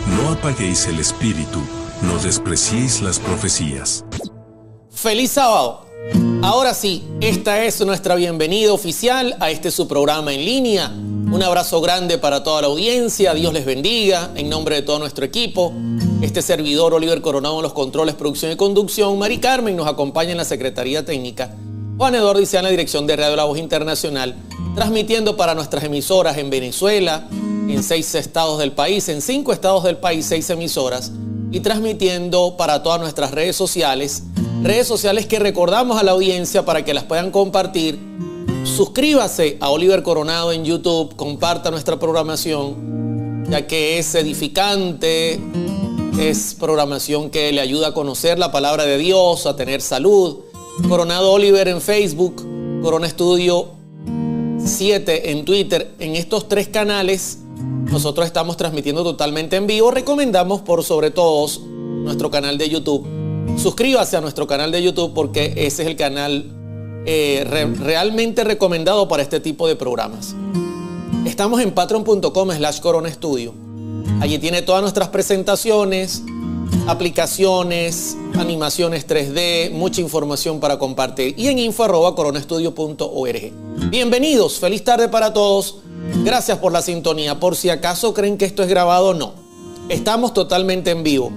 No apaguéis el espíritu, no despreciéis las profecías. ¡Feliz sábado! Ahora sí, esta es nuestra bienvenida oficial a este su programa en línea. Un abrazo grande para toda la audiencia, Dios les bendiga, en nombre de todo nuestro equipo. Este servidor, Oliver Coronado, en los controles, producción y conducción. Mari Carmen nos acompaña en la Secretaría Técnica. Juan Eduardo Iciá en la dirección de Radio La Voz Internacional, transmitiendo para nuestras emisoras en Venezuela, en 6 estados del país, en 5 estados del país, 6 emisoras, y transmitiendo para todas nuestras redes sociales que recordamos a la audiencia para que las puedan compartir. Suscríbase a Oliver Coronado en YouTube, comparta nuestra programación, ya que es edificante, es programación que le ayuda a conocer la palabra de Dios, a tener salud. Coronado Oliver en Facebook, Corona Estudio 7 en Twitter. En estos 3 canales nosotros estamos transmitiendo totalmente en vivo. Recomendamos por sobre todo nuestro canal de YouTube. Suscríbase a nuestro canal de YouTube porque ese es el canal realmente recomendado para este tipo de programas. Estamos en patreon.com/Corona Estudio. Allí tiene todas nuestras presentaciones, aplicaciones, animaciones 3D, mucha información para compartir. Y en info@coronaestudio.org. Bienvenidos, feliz tarde para todos. Gracias por la sintonía. Por si acaso creen que esto es grabado, no. Estamos totalmente en vivo.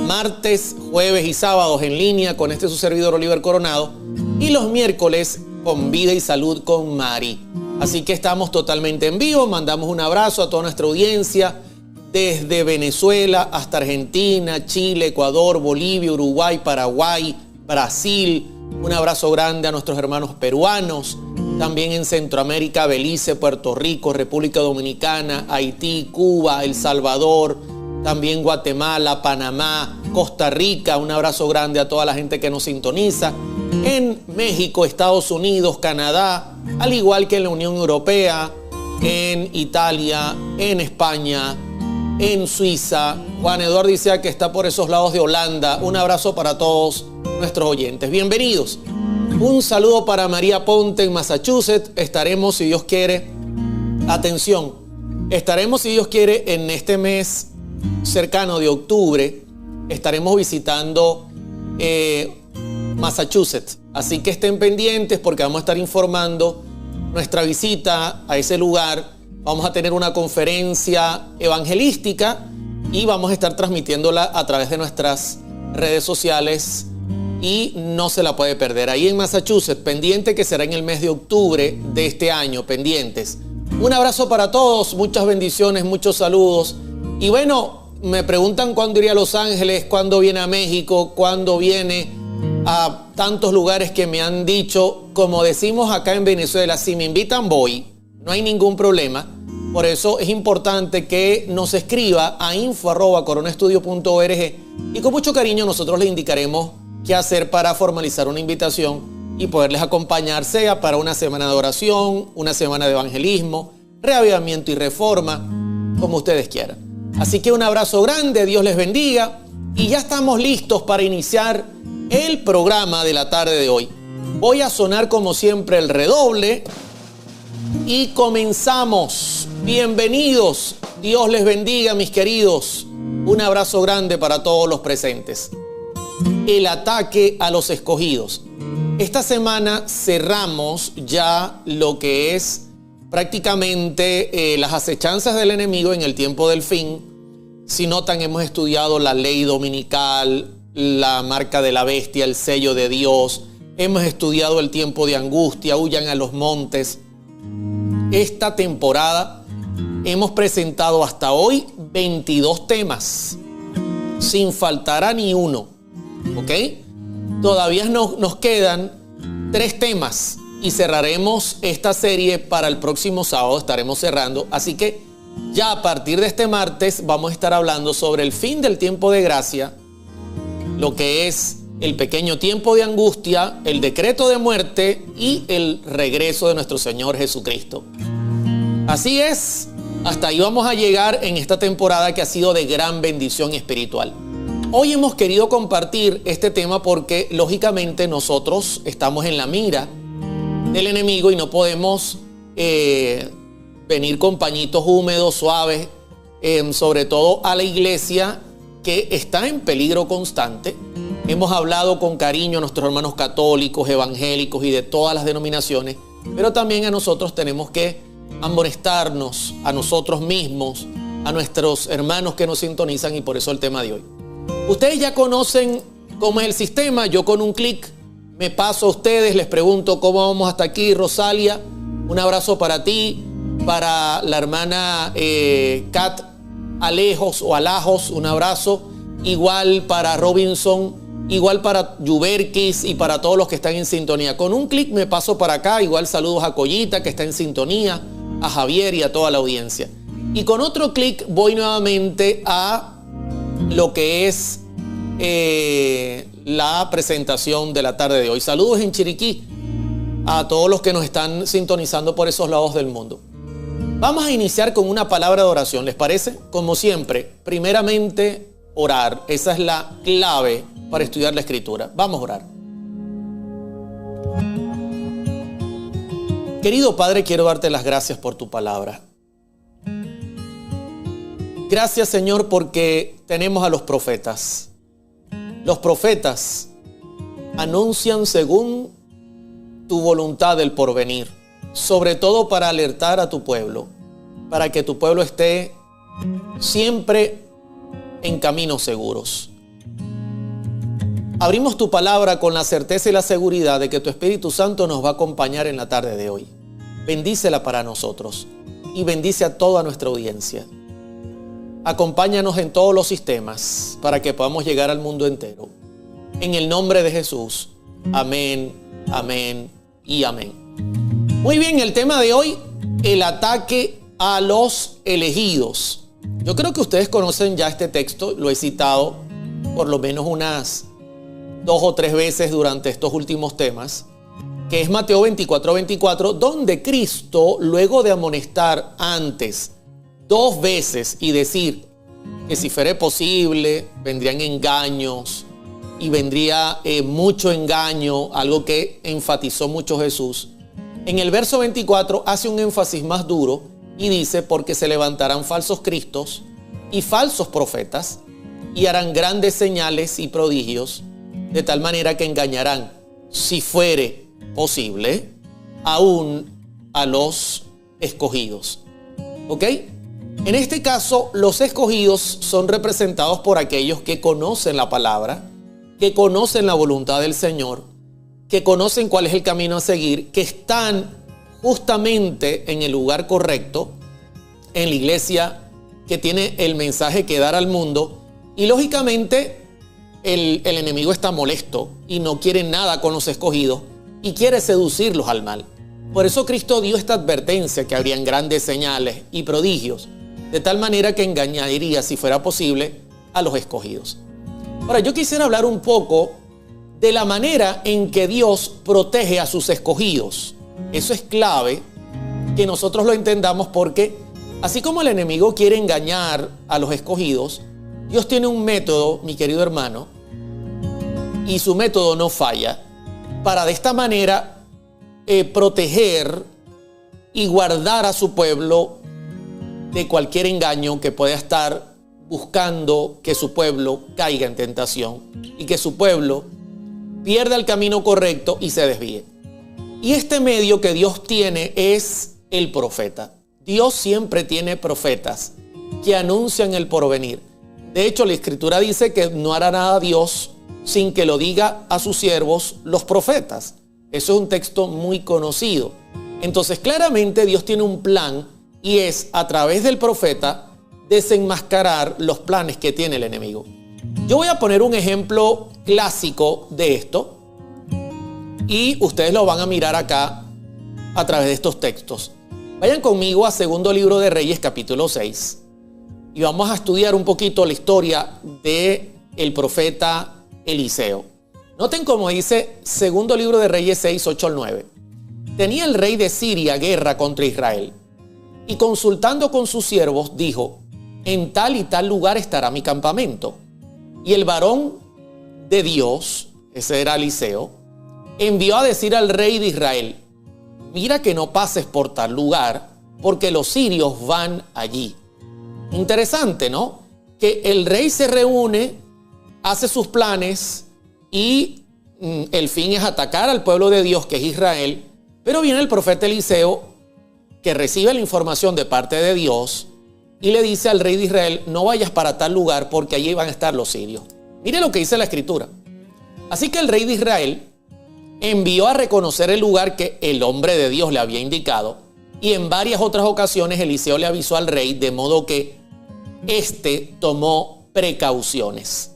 Martes, jueves y sábados en línea con su servidor Oliver Coronado. Y los miércoles con Vida y Salud con Mari. Así que estamos totalmente en vivo. Mandamos un abrazo a toda nuestra audiencia. Desde Venezuela hasta Argentina, Chile, Ecuador, Bolivia, Uruguay, Paraguay, Brasil. Un abrazo grande a nuestros hermanos peruanos. También en Centroamérica, Belice, Puerto Rico, República Dominicana, Haití, Cuba, El Salvador. También Guatemala, Panamá, Costa Rica. Un abrazo grande a toda la gente que nos sintoniza. En México, Estados Unidos, Canadá, al igual que en la Unión Europea, en Italia, en España, en Suiza. Juan Eduardo Iciá, que está por esos lados de Holanda. Un abrazo para todos nuestros oyentes. Bienvenidos. Un saludo para María Ponte en Massachusetts. Estaremos, si Dios quiere, atención, estaremos, si Dios quiere, en este mes cercano de octubre, estaremos visitando Massachusetts. Así que estén pendientes porque vamos a estar informando nuestra visita a ese lugar. Vamos a tener una conferencia evangelística y vamos a estar transmitiéndola a través de nuestras redes sociales y no se la puede perder. Ahí en Massachusetts, pendiente que será en el mes de octubre de este año, pendientes. Un abrazo para todos, muchas bendiciones, muchos saludos. Y bueno, me preguntan cuándo iría a Los Ángeles, cuándo viene a México, cuándo viene a tantos lugares que me han dicho. Como decimos acá en Venezuela, si me invitan voy, no hay ningún problema. Por eso es importante que nos escriba a info@coronaestudio.org y con mucho cariño nosotros le indicaremos qué hacer para formalizar una invitación y poderles acompañar, sea para una semana de oración, una semana de evangelismo, reavivamiento y reforma, como ustedes quieran. Así que un abrazo grande, Dios les bendiga y ya estamos listos para iniciar el programa de la tarde de hoy. Voy a sonar como siempre el redoble y comenzamos. Bienvenidos, Dios les bendiga, mis queridos. Un abrazo grande para todos los presentes. El ataque a los escogidos. Esta semana cerramos ya lo que es prácticamente las acechanzas del enemigo en el tiempo del fin. Si notan, hemos estudiado la ley dominical, la marca de la bestia, el sello de Dios. Hemos estudiado el tiempo de angustia, huyan a los montes. Esta temporada hemos presentado hasta hoy 22 temas, sin faltar a ni uno. ¿Ok? Todavía nos quedan 3 temas y cerraremos esta serie para el próximo sábado. Estaremos cerrando. Así que ya a partir de este martes vamos a estar hablando sobre el fin del tiempo de gracia, lo que es el pequeño tiempo de angustia, el decreto de muerte y el regreso de nuestro Señor Jesucristo. Así es, hasta ahí vamos a llegar en esta temporada que ha sido de gran bendición espiritual. Hoy hemos querido compartir este tema porque lógicamente nosotros estamos en la mira del enemigo y no podemos venir con pañitos húmedos, suaves, sobre todo a la iglesia que está en peligro constante. Hemos hablado con cariño a nuestros hermanos católicos, evangélicos y de todas las denominaciones, pero también a nosotros tenemos que amonestarnos a nosotros mismos, a nuestros hermanos que nos sintonizan, y por eso el tema de hoy. Ustedes ya conocen cómo es el sistema. Yo con un clic me paso a ustedes, les pregunto cómo vamos hasta aquí. Rosalia, un abrazo para ti, para la hermana Kat Alejos o Alajos, un abrazo. Igual para Robinson, igual para Yuberkis y para todos los que están en sintonía. Con un clic me paso para acá. Igual saludos a Collita, que está en sintonía, a Javier y a toda la audiencia. Y con otro clic voy nuevamente a lo que es la presentación de la tarde de hoy. Saludos en Chiriquí a todos los que nos están sintonizando por esos lados del mundo. Vamos a iniciar con una palabra de oración, ¿les parece? Como siempre, primeramente orar. Esa es la clave para estudiar la Escritura. Vamos a orar. Querido Padre, quiero darte las gracias por tu palabra. Gracias, Señor, porque tenemos a los profetas. Los profetas anuncian según tu voluntad el porvenir, sobre todo para alertar a tu pueblo, para que tu pueblo esté siempre en caminos seguros. Abrimos tu palabra con la certeza y la seguridad de que tu Espíritu Santo nos va a acompañar en la tarde de hoy. Bendícela para nosotros y bendice a toda nuestra audiencia. Acompáñanos en todos los sistemas para que podamos llegar al mundo entero. En el nombre de Jesús. Amén, amén y amén. Muy bien, el tema de hoy, el ataque a los elegidos. Yo creo que ustedes conocen ya este texto, lo he citado por lo menos unas 2 o 3 veces durante estos últimos temas, que es Mateo 24:24, donde Cristo, luego de amonestar antes 2 veces y decir que si fuera posible vendrían engaños y vendría mucho engaño, algo que enfatizó mucho Jesús, en el verso 24 hace un énfasis más duro y dice: porque se levantarán falsos cristos y falsos profetas y harán grandes señales y prodigios, de tal manera que engañarán, si fuere posible, aún a los escogidos. ¿Ok? En este caso, los escogidos son representados por aquellos que conocen la palabra, que conocen la voluntad del Señor, que conocen cuál es el camino a seguir, que están justamente en el lugar correcto, en la iglesia que tiene el mensaje que dar al mundo. Y lógicamente el enemigo está molesto y no quiere nada con los escogidos y quiere seducirlos al mal. Por eso Cristo dio esta advertencia, que habrían grandes señales y prodigios, de tal manera que engañaría, si fuera posible, a los escogidos. Ahora, yo quisiera hablar un poco de la manera en que Dios protege a sus escogidos. Eso es clave que nosotros lo entendamos, porque así como el enemigo quiere engañar a los escogidos, Dios tiene un método, mi querido hermano, y su método no falla, para de esta manera proteger y guardar a su pueblo de cualquier engaño que pueda estar buscando que su pueblo caiga en tentación y que su pueblo pierda el camino correcto y se desvíe. Y este medio que Dios tiene es el profeta. Dios siempre tiene profetas que anuncian el porvenir. De hecho, la Escritura dice que no hará nada Dios sin que lo diga a sus siervos, los profetas. Eso es un texto muy conocido. Entonces, claramente Dios tiene un plan, y es a través del profeta desenmascarar los planes que tiene el enemigo. Yo voy a poner un ejemplo clásico de esto y ustedes lo van a mirar acá a través de estos textos. Vayan conmigo a Segundo Libro de Reyes, capítulo 6, y vamos a estudiar un poquito la historia del profeta Eliseo. Noten cómo dice Segundo Libro de Reyes 6, 8 al 9. Tenía el rey de Siria guerra contra Israel, y consultando con sus siervos dijo: en tal y tal lugar estará mi campamento. Y el varón de Dios, ese era Eliseo, envió a decir al rey de Israel: mira que no pases por tal lugar, porque los sirios van allí. Interesante, ¿no? Que el rey se reúne, hace sus planes y el fin es atacar al pueblo de Dios, que es Israel. Pero viene el profeta Eliseo, que recibe la información de parte de Dios y le dice al rey de Israel: no vayas para tal lugar porque allí van a estar los sirios. Mire lo que dice la escritura. Así que el rey de Israel envió a reconocer el lugar que el hombre de Dios le había indicado, y en varias otras ocasiones Eliseo le avisó al rey, de modo que éste tomó precauciones.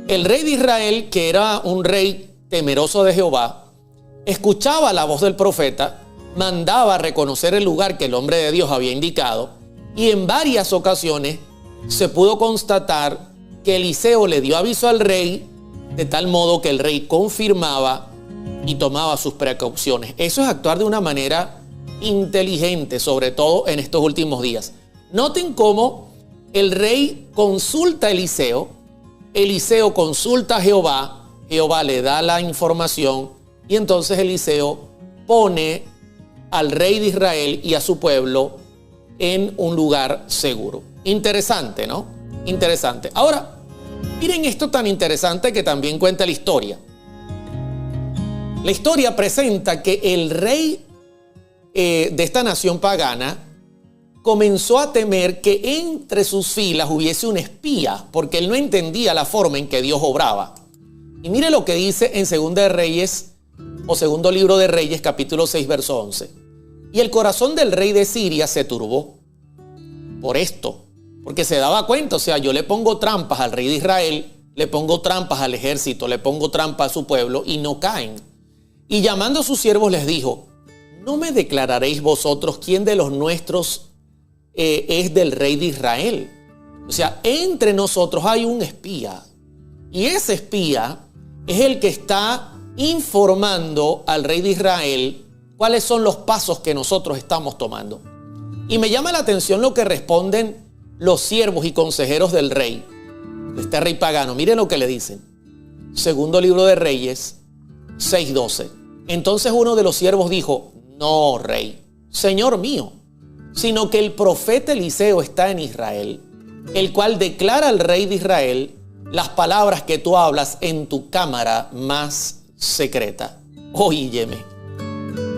El rey de Israel, que era un rey temeroso de Jehová, escuchaba la voz del profeta, mandaba a reconocer el lugar que el hombre de Dios había indicado, y en varias ocasiones se pudo constatar que Eliseo le dio aviso al rey, de tal modo que el rey confirmaba y tomaba sus precauciones. Eso es actuar de una manera inteligente, sobre todo en estos últimos días. Noten cómo el rey consulta a Eliseo, Eliseo consulta a Jehová, Jehová le da la información y entonces Eliseo pone al rey de Israel y a su pueblo en un lugar seguro. Interesante, ¿no? Interesante. Ahora, miren esto tan interesante que también cuenta la historia. La historia presenta que el rey de esta nación pagana comenzó a temer que entre sus filas hubiese un espía, porque él no entendía la forma en que Dios obraba. Y mire lo que dice en Segunda de Reyes, o Segundo Libro de Reyes, capítulo 6, verso 11. Y el corazón del rey de Siria se turbó por esto, porque se daba cuenta, o sea, yo le pongo trampas al rey de Israel, le pongo trampas al ejército, le pongo trampas a su pueblo y no caen. Y llamando a sus siervos les dijo: ¿no me declararéis vosotros quién de los nuestros es del rey de Israel? O sea, entre nosotros hay un espía. Y ese espía es el que está informando al rey de Israel cuáles son los pasos que nosotros estamos tomando. Y me llama la atención lo que responden los siervos y consejeros del rey, de este rey pagano. Miren lo que le dicen. Segundo Libro de Reyes 6:12. Entonces uno de los siervos dijo: no, rey, señor mío, sino que el profeta Eliseo está en Israel, el cual declara al rey de Israel las palabras que tú hablas en tu cámara más secreta. Óyeme,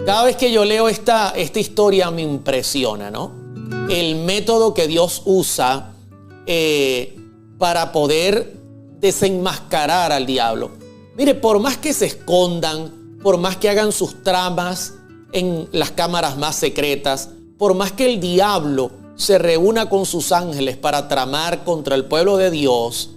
cada vez que yo leo esta historia me impresiona, ¿no? El método que Dios usa para poder desenmascarar al diablo. Mire, por más que se escondan, por más que hagan sus tramas en las cámaras más secretas, por más que el diablo se reúna con sus ángeles para tramar contra el pueblo de Dios,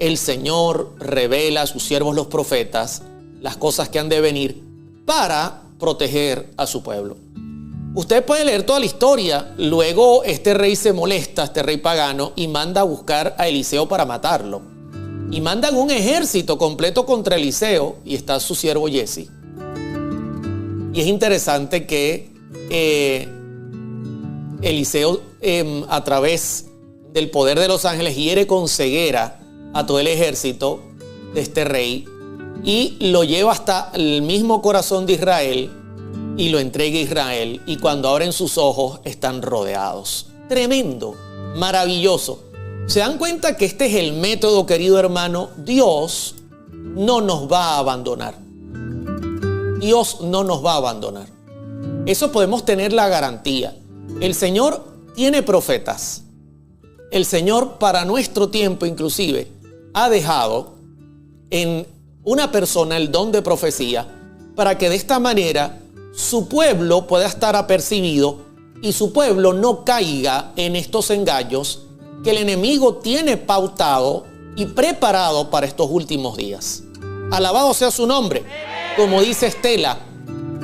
el Señor revela a sus siervos los profetas las cosas que han de venir para proteger a su pueblo. Usted puede leer toda la historia. Luego este rey se molesta, este rey pagano, y manda a buscar a Eliseo para matarlo. Y mandan un ejército completo contra Eliseo, y está su siervo Giezi. Y es interesante que Eliseo, a través del poder de los ángeles, hiere con ceguera a todo el ejército de este rey y lo lleva hasta el mismo corazón de Israel y lo entrega a Israel. Y cuando abren sus ojos están rodeados. Tremendo, maravilloso. ¿Se dan cuenta que este es el método, querido hermano? Dios no nos va a abandonar. Dios no nos va a abandonar. Eso podemos tener la garantía. El Señor tiene profetas. El Señor, para nuestro tiempo inclusive, ha dejado en una persona el don de profecía para que de esta manera su pueblo pueda estar apercibido y su pueblo no caiga en estos engaños que el enemigo tiene pautado y preparado para estos últimos días. Alabado sea su nombre. Como dice Estela,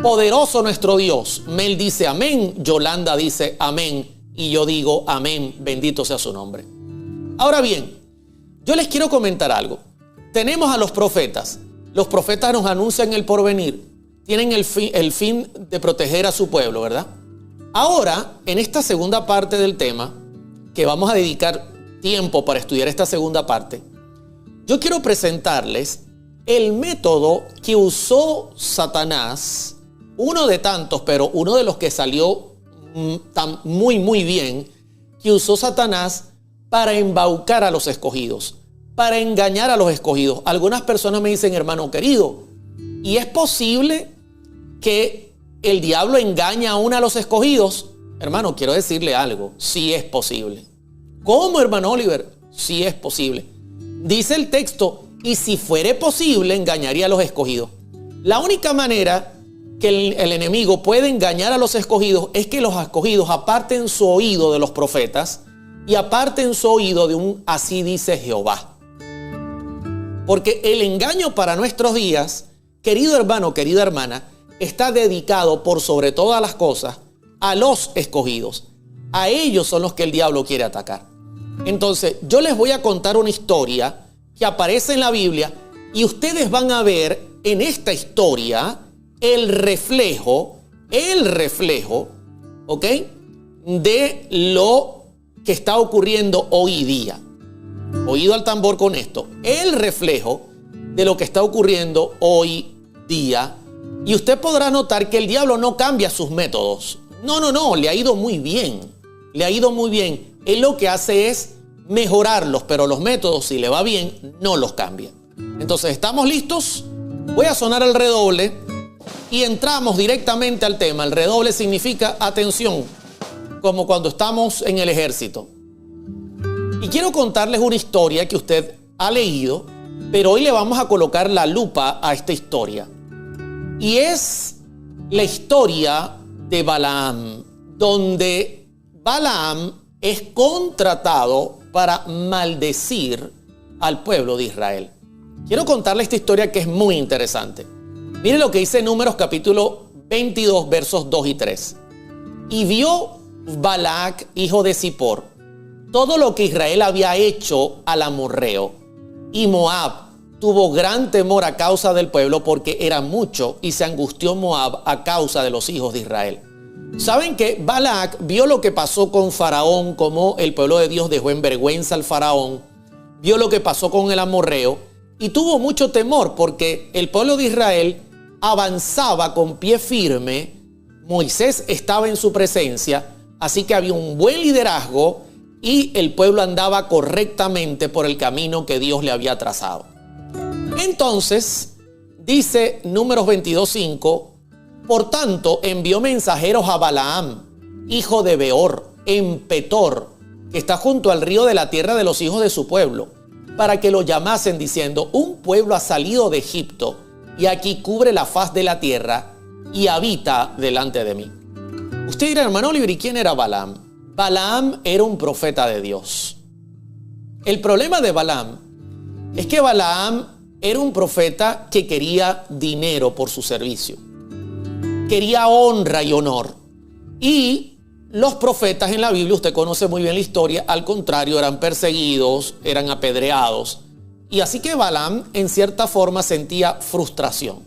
poderoso nuestro Dios. Mel dice amén, Yolanda dice amén y yo digo amén, bendito sea su nombre. Ahora bien, yo les quiero comentar algo. Tenemos a los profetas. Los profetas nos anuncian el porvenir. Tienen el fin de proteger a su pueblo, ¿verdad? Ahora, en esta segunda parte del tema, que vamos a dedicar tiempo para estudiar esta segunda parte, yo quiero presentarles el método que usó Satanás, uno de tantos, pero uno de los que salió muy bien que usó Satanás para embaucar a los escogidos, para engañar a los escogidos. Algunas personas me dicen, hermano querido, ¿y es posible que el diablo engañe aún a los escogidos? Hermano, quiero decirle algo, sí es posible. ¿Cómo, hermano Oliver? Sí es posible. Dice el texto, y si fuere posible, engañaría a los escogidos. La única manera que el enemigo puede engañar a los escogidos es que los escogidos aparten su oído de los profetas y aparten su oído de un así dice Jehová. Porque el engaño para nuestros días, querido hermano, querida hermana, está dedicado por sobre todas las cosas a los escogidos. A ellos son los que el diablo quiere atacar. Entonces, yo les voy a contar una historia que aparece en la Biblia y ustedes van a ver en esta historia el reflejo, ¿ok?, de lo que está ocurriendo hoy día. Oído al tambor con esto. El reflejo de lo que está ocurriendo hoy día. Y usted podrá notar que el diablo no cambia sus métodos. No, le ha ido muy bien. Le ha ido muy bien. Él lo que hace es mejorarlos, pero los métodos, si le va bien, no los cambia. Entonces, ¿estamos listos? Voy a sonar el redoble y entramos directamente al tema. El redoble significa atención, como cuando estamos en el ejército. Y quiero contarles una historia que usted ha leído, pero hoy le vamos a colocar la lupa a esta historia. Y es la historia de Balaam, donde Balaam es contratado para maldecir al pueblo de Israel. Quiero contarle esta historia que es muy interesante. Mire lo que dice Números capítulo 22, versos 2 y 3. Y vio Balac, hijo de Zippor, todo lo que Israel había hecho al amorreo. Y Moab tuvo gran temor a causa del pueblo porque era mucho, y se angustió Moab a causa de los hijos de Israel. ¿Saben que Balac vio lo que pasó con Faraón, como el pueblo de Dios dejó en vergüenza al Faraón? Vio lo que pasó con el amorreo y tuvo mucho temor porque el pueblo de Israel avanzaba con pie firme. Moisés estaba en su presencia, así que había un buen liderazgo y el pueblo andaba correctamente por el camino que Dios le había trazado. Entonces, dice Números 22:5, por tanto envió mensajeros a Balaam, hijo de Beor, en Petor, que está junto al río de la tierra de los hijos de su pueblo, para que lo llamasen diciendo, un pueblo ha salido de Egipto y aquí cubre la faz de la tierra y habita delante de mí. Usted dirá, hermano Oliver, ¿y quién era Balaam? Balaam era un profeta de Dios. El problema de Balaam es que Balaam era un profeta que quería dinero por su servicio. Quería honra y honor. Y los profetas en la Biblia, usted conoce muy bien la historia, al contrario, eran perseguidos, eran apedreados. Y así que Balaam, en cierta forma, sentía frustración.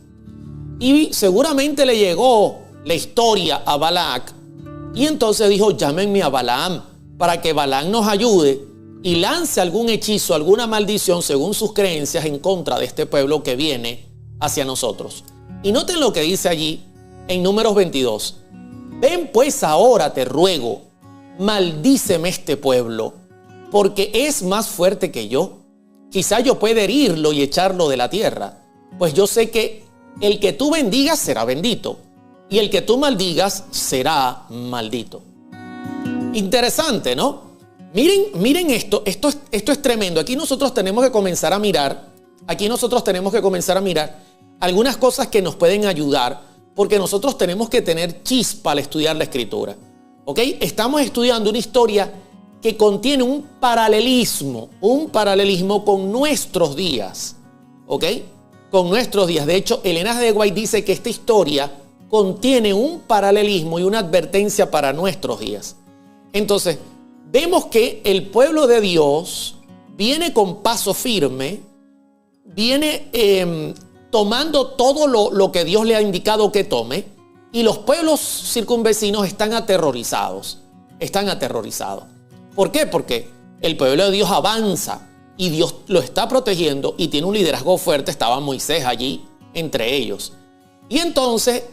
Y seguramente le llegó la historia a Balac. Y entonces dijo, llámenme a Balaam, para que Balaam nos ayude y lance algún hechizo, alguna maldición, según sus creencias, en contra de este pueblo que viene hacia nosotros. Y noten lo que dice allí en Números 22. Ven pues ahora, te ruego, maldíceme este pueblo, porque es más fuerte que yo. Quizá yo pueda herirlo y echarlo de la tierra, pues yo sé que el que tú bendigas será bendito, y el que tú maldigas será maldito. Interesante, ¿no? Miren esto es tremendo. Aquí nosotros tenemos que comenzar a mirar, algunas cosas que nos pueden ayudar, porque nosotros tenemos que tener chispa al estudiar la Escritura. ¿Ok? Estamos estudiando una historia que contiene un paralelismo con nuestros días. ¿Ok? Con nuestros días. De hecho, Elena de White dice que esta historia contiene un paralelismo y una advertencia para nuestros días. Entonces, vemos que el pueblo de Dios viene con paso firme, viene tomando todo lo que Dios le ha indicado que tome, y los pueblos circunvecinos están aterrorizados. ¿Por qué? Porque el pueblo de Dios avanza y Dios lo está protegiendo y tiene un liderazgo fuerte. Estaba Moisés allí entre ellos. Y entonces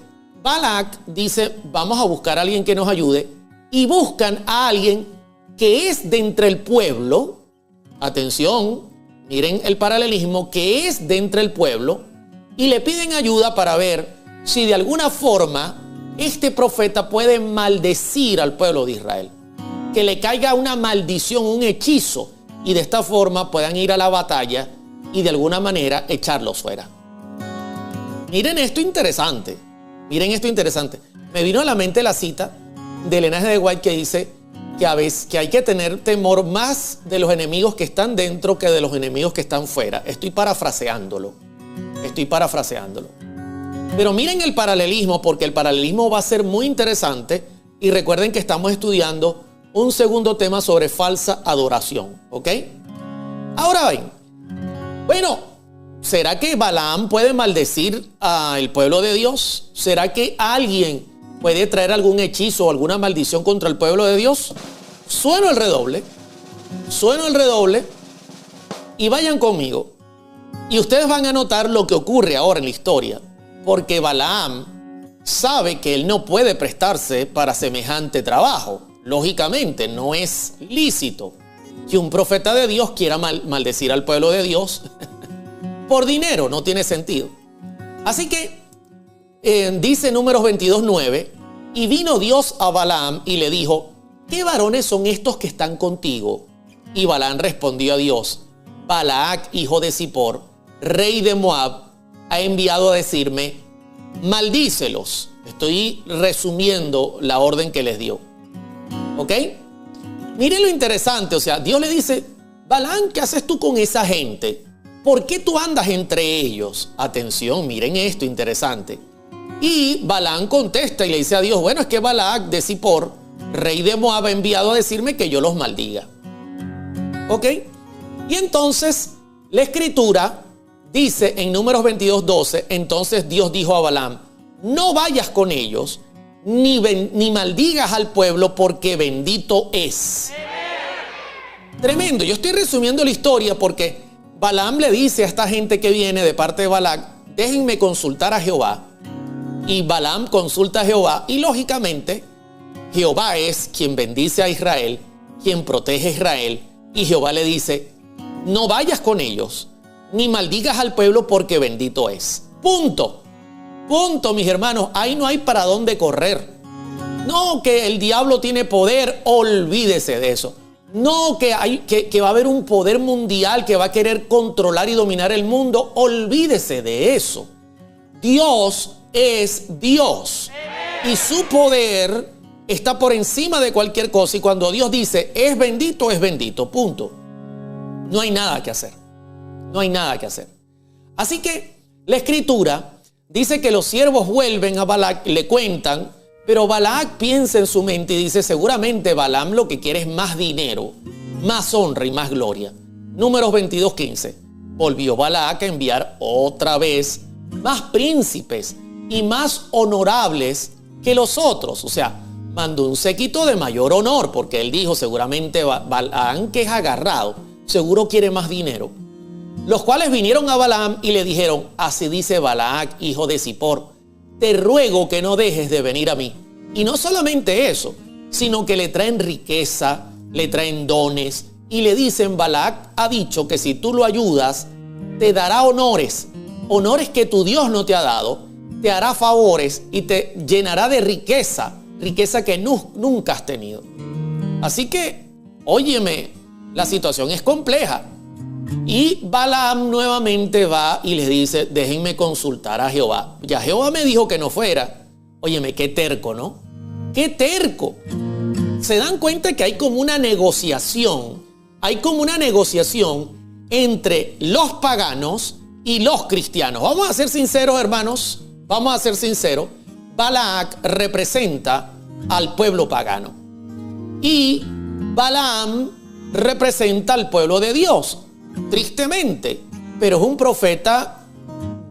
Balac dice, vamos a buscar a alguien que nos ayude. y buscan a alguien que es de entre el pueblo. Atención, miren el paralelismo, que es de entre el pueblo, y le piden ayuda para ver si de alguna forma este profeta puede maldecir al pueblo de Israel. Que le caiga una maldición, un hechizo, y de esta forma puedan ir a la batalla y de alguna manera echarlos fuera. Miren esto interesante. Miren esto interesante. Me vino a la mente la cita de Ellen G. White que dice que hay que tener temor más de los enemigos que están dentro que de los enemigos que están fuera. Estoy parafraseándolo. Pero miren el paralelismo, porque el paralelismo va a ser muy interesante. Y recuerden que estamos estudiando un segundo tema sobre falsa adoración. ¿Ok? Ahora ven. Bueno, ¿será que Balaam puede maldecir al pueblo de Dios? ¿Será que alguien puede traer algún hechizo o alguna maldición contra el pueblo de Dios? Sueno el redoble y vayan conmigo. Y ustedes van a notar lo que ocurre ahora en la historia, porque Balaam sabe que él no puede prestarse para semejante trabajo. Lógicamente, no es lícito que un profeta de Dios quiera maldecir al pueblo de Dios por dinero, no tiene sentido. Así que dice Números 22:9, y vino Dios a Balaam y le dijo, ¿qué varones son estos que están contigo? Y Balaam respondió a Dios, Balac, hijo de Zippor, rey de Moab, ha enviado a decirme, maldícelos. Estoy resumiendo la orden que les dio. ¿Ok? Miren lo interesante, o sea, Dios le dice, Balaam, ¿qué haces tú con esa gente? ¿Por qué tú andas entre ellos? Atención, miren esto interesante. Y Balaam contesta y le dice a Dios, bueno, es que Balac de Zippor, rey de Moab, ha enviado a decirme que yo los maldiga. ¿Ok? Y entonces la escritura dice en Números 22:12, entonces Dios dijo a Balaam, no vayas con ellos, ni maldigas al pueblo, porque bendito es. Tremendo. Yo estoy resumiendo la historia porque Balaam le dice a esta gente que viene de parte de Balac, déjenme consultar a Jehová. Y Balaam consulta a Jehová y lógicamente Jehová es quien bendice a Israel, quien protege a Israel. Y Jehová le dice, no vayas con ellos, ni maldigas al pueblo, porque bendito es. Punto. Punto, mis hermanos. Ahí no hay para dónde correr. No que el diablo tiene poder, olvídese de eso. No que va a haber un poder mundial que va a querer controlar y dominar el mundo, olvídese de eso. Dios es Dios y su poder está por encima de cualquier cosa, y cuando Dios dice es bendito, punto. No hay nada que hacer. No hay nada que hacer. Así que la escritura dice que los siervos vuelven a Balac, le cuentan, pero Balac piensa en su mente y dice, seguramente Balaam lo que quiere es más dinero, más honra y más gloria. Números 22:15. Volvió Balac a enviar otra vez más príncipes y más honorables que los otros. O sea, mandó un séquito de mayor honor, porque él dijo, seguramente Balaam, que es agarrado, seguro quiere más dinero. Los cuales vinieron a Balaam y le dijeron, así dice Balac, hijo de Zippor, te ruego que no dejes de venir a mí. Y no solamente eso, sino que le traen riqueza, le traen dones, y le dicen, Balac ha dicho que si tú lo ayudas, te dará honores, honores que tu Dios no te ha dado, te hará favores y te llenará de riqueza, riqueza que nunca has tenido. Así que, óyeme, la situación es compleja. Y Balaam nuevamente va y les dice, déjenme consultar a Jehová. Ya Jehová me dijo que no fuera. Óyeme, qué terco, ¿no? ¡Qué terco! Se dan cuenta que hay como una negociación. Hay como una negociación entre los paganos y los cristianos. Vamos a ser sinceros, hermanos. Vamos a ser sinceros. Balac representa al pueblo pagano. Y Balaam representa al pueblo de Dios. Tristemente, pero es un profeta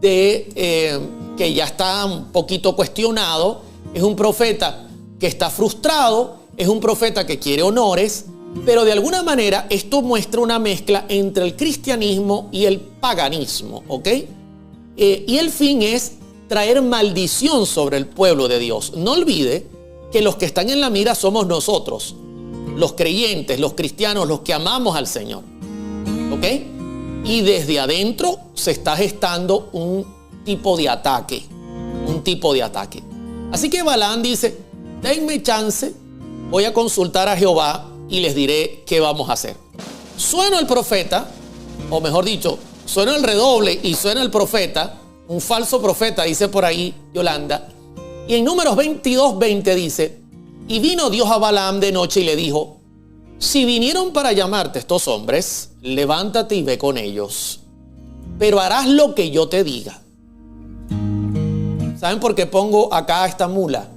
que ya está un poquito cuestionado, es un profeta que está frustrado, es un profeta que quiere honores, pero de alguna manera esto muestra una mezcla entre el cristianismo y el paganismo, ¿ok? Y el fin es traer maldición sobre el pueblo de Dios. No olvide que los que están en la mira somos nosotros, los creyentes, los cristianos, los que amamos al Señor. ¿Ok? Y desde adentro se está gestando un tipo de ataque. Así que Balaam dice, denme chance, voy a consultar a Jehová y les diré qué vamos a hacer. Suena el profeta, o mejor dicho, suena el redoble y suena el profeta, un falso profeta, dice por ahí Yolanda. Y en Números 22:20 dice, y vino Dios a Balaam de noche y le dijo, si vinieron para llamarte estos hombres, levántate y ve con ellos, pero harás lo que yo te diga. ¿Saben por qué pongo acá esta mula?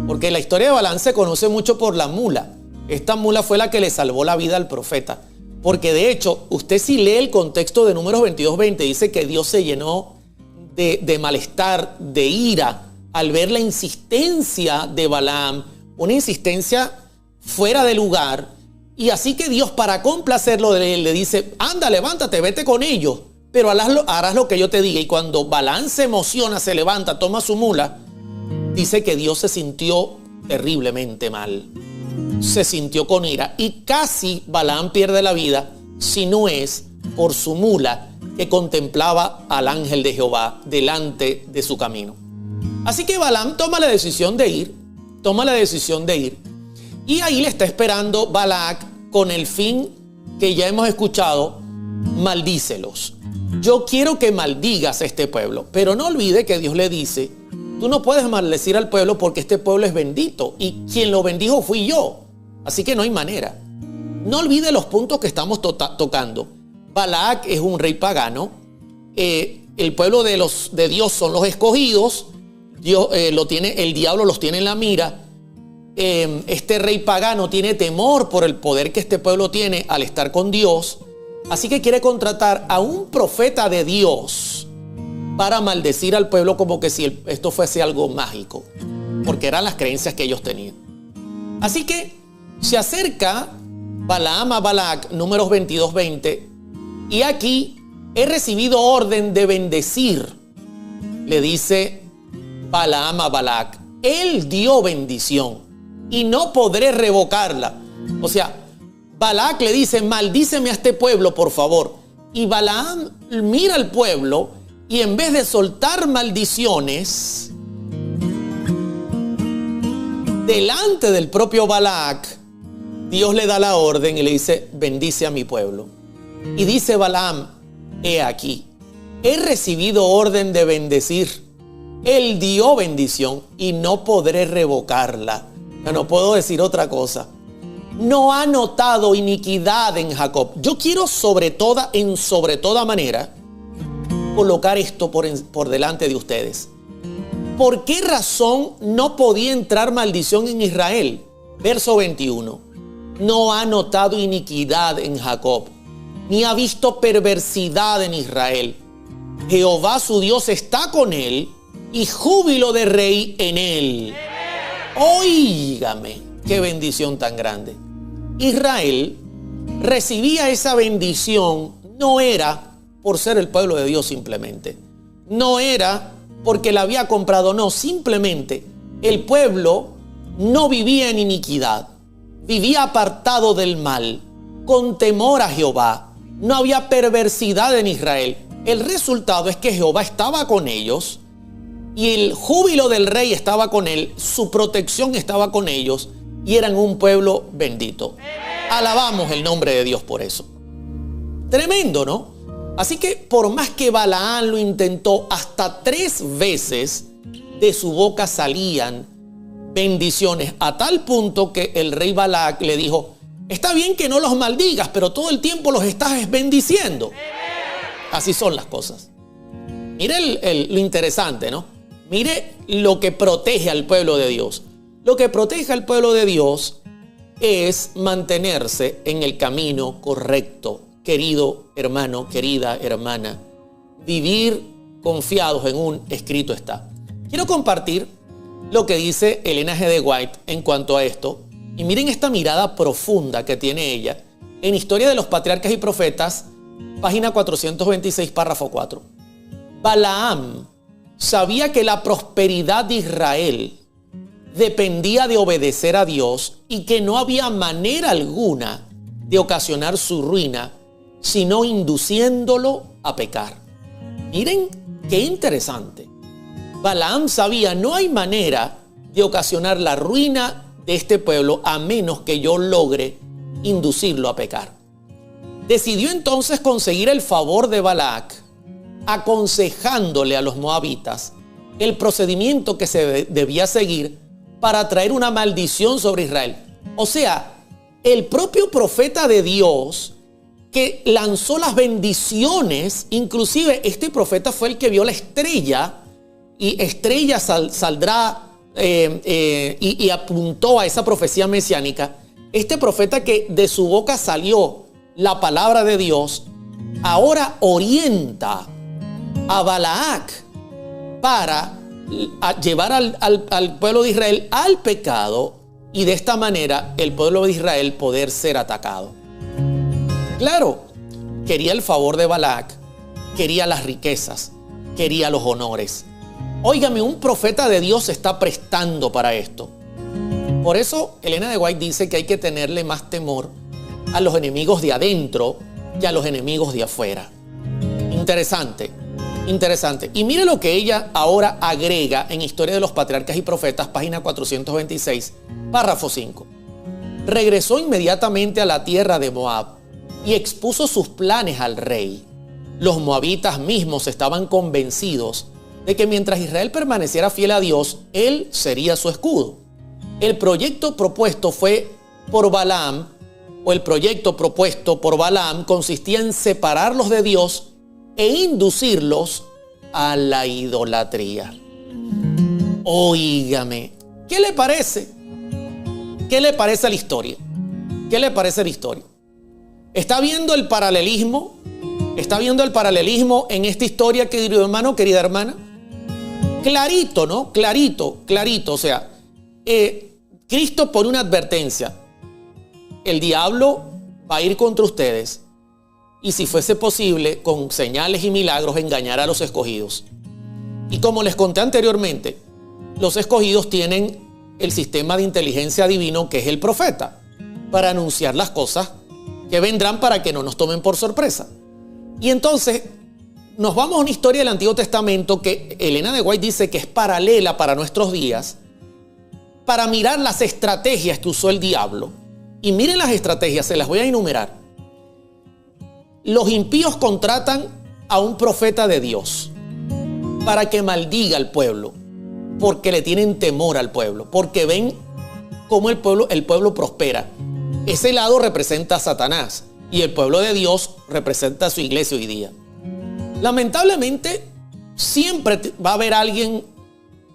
Porque la historia de Balaam se conoce mucho por la mula. Esta mula fue la que le salvó la vida al profeta. Porque de hecho, usted si lee el contexto de Números 22:20, dice que Dios se llenó de malestar, de ira, al ver la insistencia de Balaam, una insistencia fuera de lugar. Y así que Dios, para complacerlo de él, le dice, anda, levántate, vete con ellos, pero harás lo que yo te diga. Y cuando Balaam se emociona, se levanta, toma su mula, dice que Dios se sintió terriblemente mal. Se sintió con ira y casi Balaam pierde la vida, si no es por su mula que contemplaba al ángel de Jehová delante de su camino. Así que Balaam toma la decisión de ir, y ahí le está esperando Balac con el fin que ya hemos escuchado, maldícelos. Yo quiero que maldigas a este pueblo, pero no olvide que Dios le dice, tú no puedes maldecir al pueblo porque este pueblo es bendito y quien lo bendijo fui yo. Así que no hay manera. No olvide los puntos que estamos tocando. Balac es un rey pagano. El pueblo de Dios son los escogidos. Dios, el diablo los tiene en la mira. Este rey pagano tiene temor por el poder que este pueblo tiene al estar con Dios. Así que quiere contratar a un profeta de Dios para maldecir al pueblo como que si esto fuese algo mágico, porque eran las creencias que ellos tenían. Así que se acerca Balaam a Balac, Números 22:20, y aquí he recibido orden de bendecir, le dice Balaam a Balac. Él dio bendición y no podré revocarla. O sea, Balac le dice, maldíceme a este pueblo, por favor. Y Balaam mira al pueblo y en vez de soltar maldiciones delante del propio Balac, Dios le da la orden y le dice, bendice a mi pueblo. Y dice Balaam, he aquí, he recibido orden de bendecir. Él dio bendición y no podré revocarla. No puedo decir otra cosa. No ha notado iniquidad en Jacob. Yo quiero sobre toda manera colocar esto por delante de ustedes. ¿Por qué razón no podía entrar maldición en Israel? Verso 21. No ha notado iniquidad en Jacob, ni ha visto perversidad en Israel. Jehová su Dios está con él, y júbilo de rey en él. Óigame, qué bendición tan grande. Israel recibía esa bendición, no era por ser el pueblo de Dios simplemente. No era porque la había comprado, no, simplemente el pueblo no vivía en iniquidad. Vivía apartado del mal, con temor a Jehová. No había perversidad en Israel. El resultado es que Jehová estaba con ellos y el júbilo del rey estaba con él, su protección estaba con ellos y eran un pueblo bendito. Alabamos el nombre de Dios por eso. Tremendo, ¿no? Así que por más que Balaam lo intentó, hasta 3 veces de su boca salían bendiciones, a tal punto que el rey Balac le dijo, está bien que no los maldigas, pero todo el tiempo los estás bendiciendo. Así son las cosas. Mire lo interesante, ¿no? Mire lo que protege al pueblo de Dios. Lo que protege al pueblo de Dios es mantenerse en el camino correcto, querido hermano, querida hermana. Vivir confiados en un escrito está. Quiero compartir lo que dice Elena G. de White en cuanto a esto. Y miren esta mirada profunda que tiene ella en Historia de los Patriarcas y Profetas, página 426, párrafo 4. Balaam sabía que la prosperidad de Israel dependía de obedecer a Dios y que no había manera alguna de ocasionar su ruina, sino induciéndolo a pecar. Miren qué interesante. Balaam sabía, no hay manera de ocasionar la ruina de este pueblo a menos que yo logre inducirlo a pecar. Decidió entonces conseguir el favor de Balac, aconsejándole a los moabitas el procedimiento que se debía seguir para traer una maldición sobre Israel. O sea, el propio profeta de Dios que lanzó las bendiciones, inclusive este profeta fue el que vio la estrella, y estrella saldrá y apuntó a esa profecía mesiánica. Este profeta que de su boca salió la palabra de Dios, ahora orienta a Balac para llevar al pueblo de Israel al pecado y de esta manera el pueblo de Israel poder ser atacado. Claro, quería el favor de Balac, quería las riquezas, quería los honores. Óigame, un profeta de Dios se está prestando para esto. Por eso Elena de White dice que hay que tenerle más temor a los enemigos de adentro que a los enemigos de afuera. Interesante, interesante. Y mire lo que ella ahora agrega en Historia de los Patriarcas y Profetas, página 426, párrafo 5. Regresó inmediatamente a la tierra de Moab y expuso sus planes al rey. Los moabitas mismos estaban convencidos de que mientras Israel permaneciera fiel a Dios, él sería su escudo. El proyecto propuesto por Balaam consistía en separarlos de Dios e inducirlos a la idolatría. Óigame, ¿qué le parece? ¿Qué le parece la historia? ¿Qué le parece la historia? ¿Está viendo el paralelismo? ¿Está viendo el paralelismo en esta historia, querido hermano, querida hermana? Clarito, ¿no? Clarito. O sea, Cristo pone una advertencia. El diablo va a ir contra ustedes y si fuese posible, con señales y milagros, engañar a los escogidos. Y como les conté anteriormente, los escogidos tienen el sistema de inteligencia divino que es el profeta, para anunciar las cosas que vendrán para que no nos tomen por sorpresa. Y entonces nos vamos a una historia del Antiguo Testamento que Elena de White dice que es paralela para nuestros días, para mirar las estrategias que usó el diablo. Y miren las estrategias, se las voy a enumerar. Los impíos contratan a un profeta de Dios para que maldiga al pueblo, porque le tienen temor al pueblo, porque ven cómo el pueblo prospera. Ese lado representa a Satanás y el pueblo de Dios representa a su iglesia hoy día. Lamentablemente, siempre va a haber alguien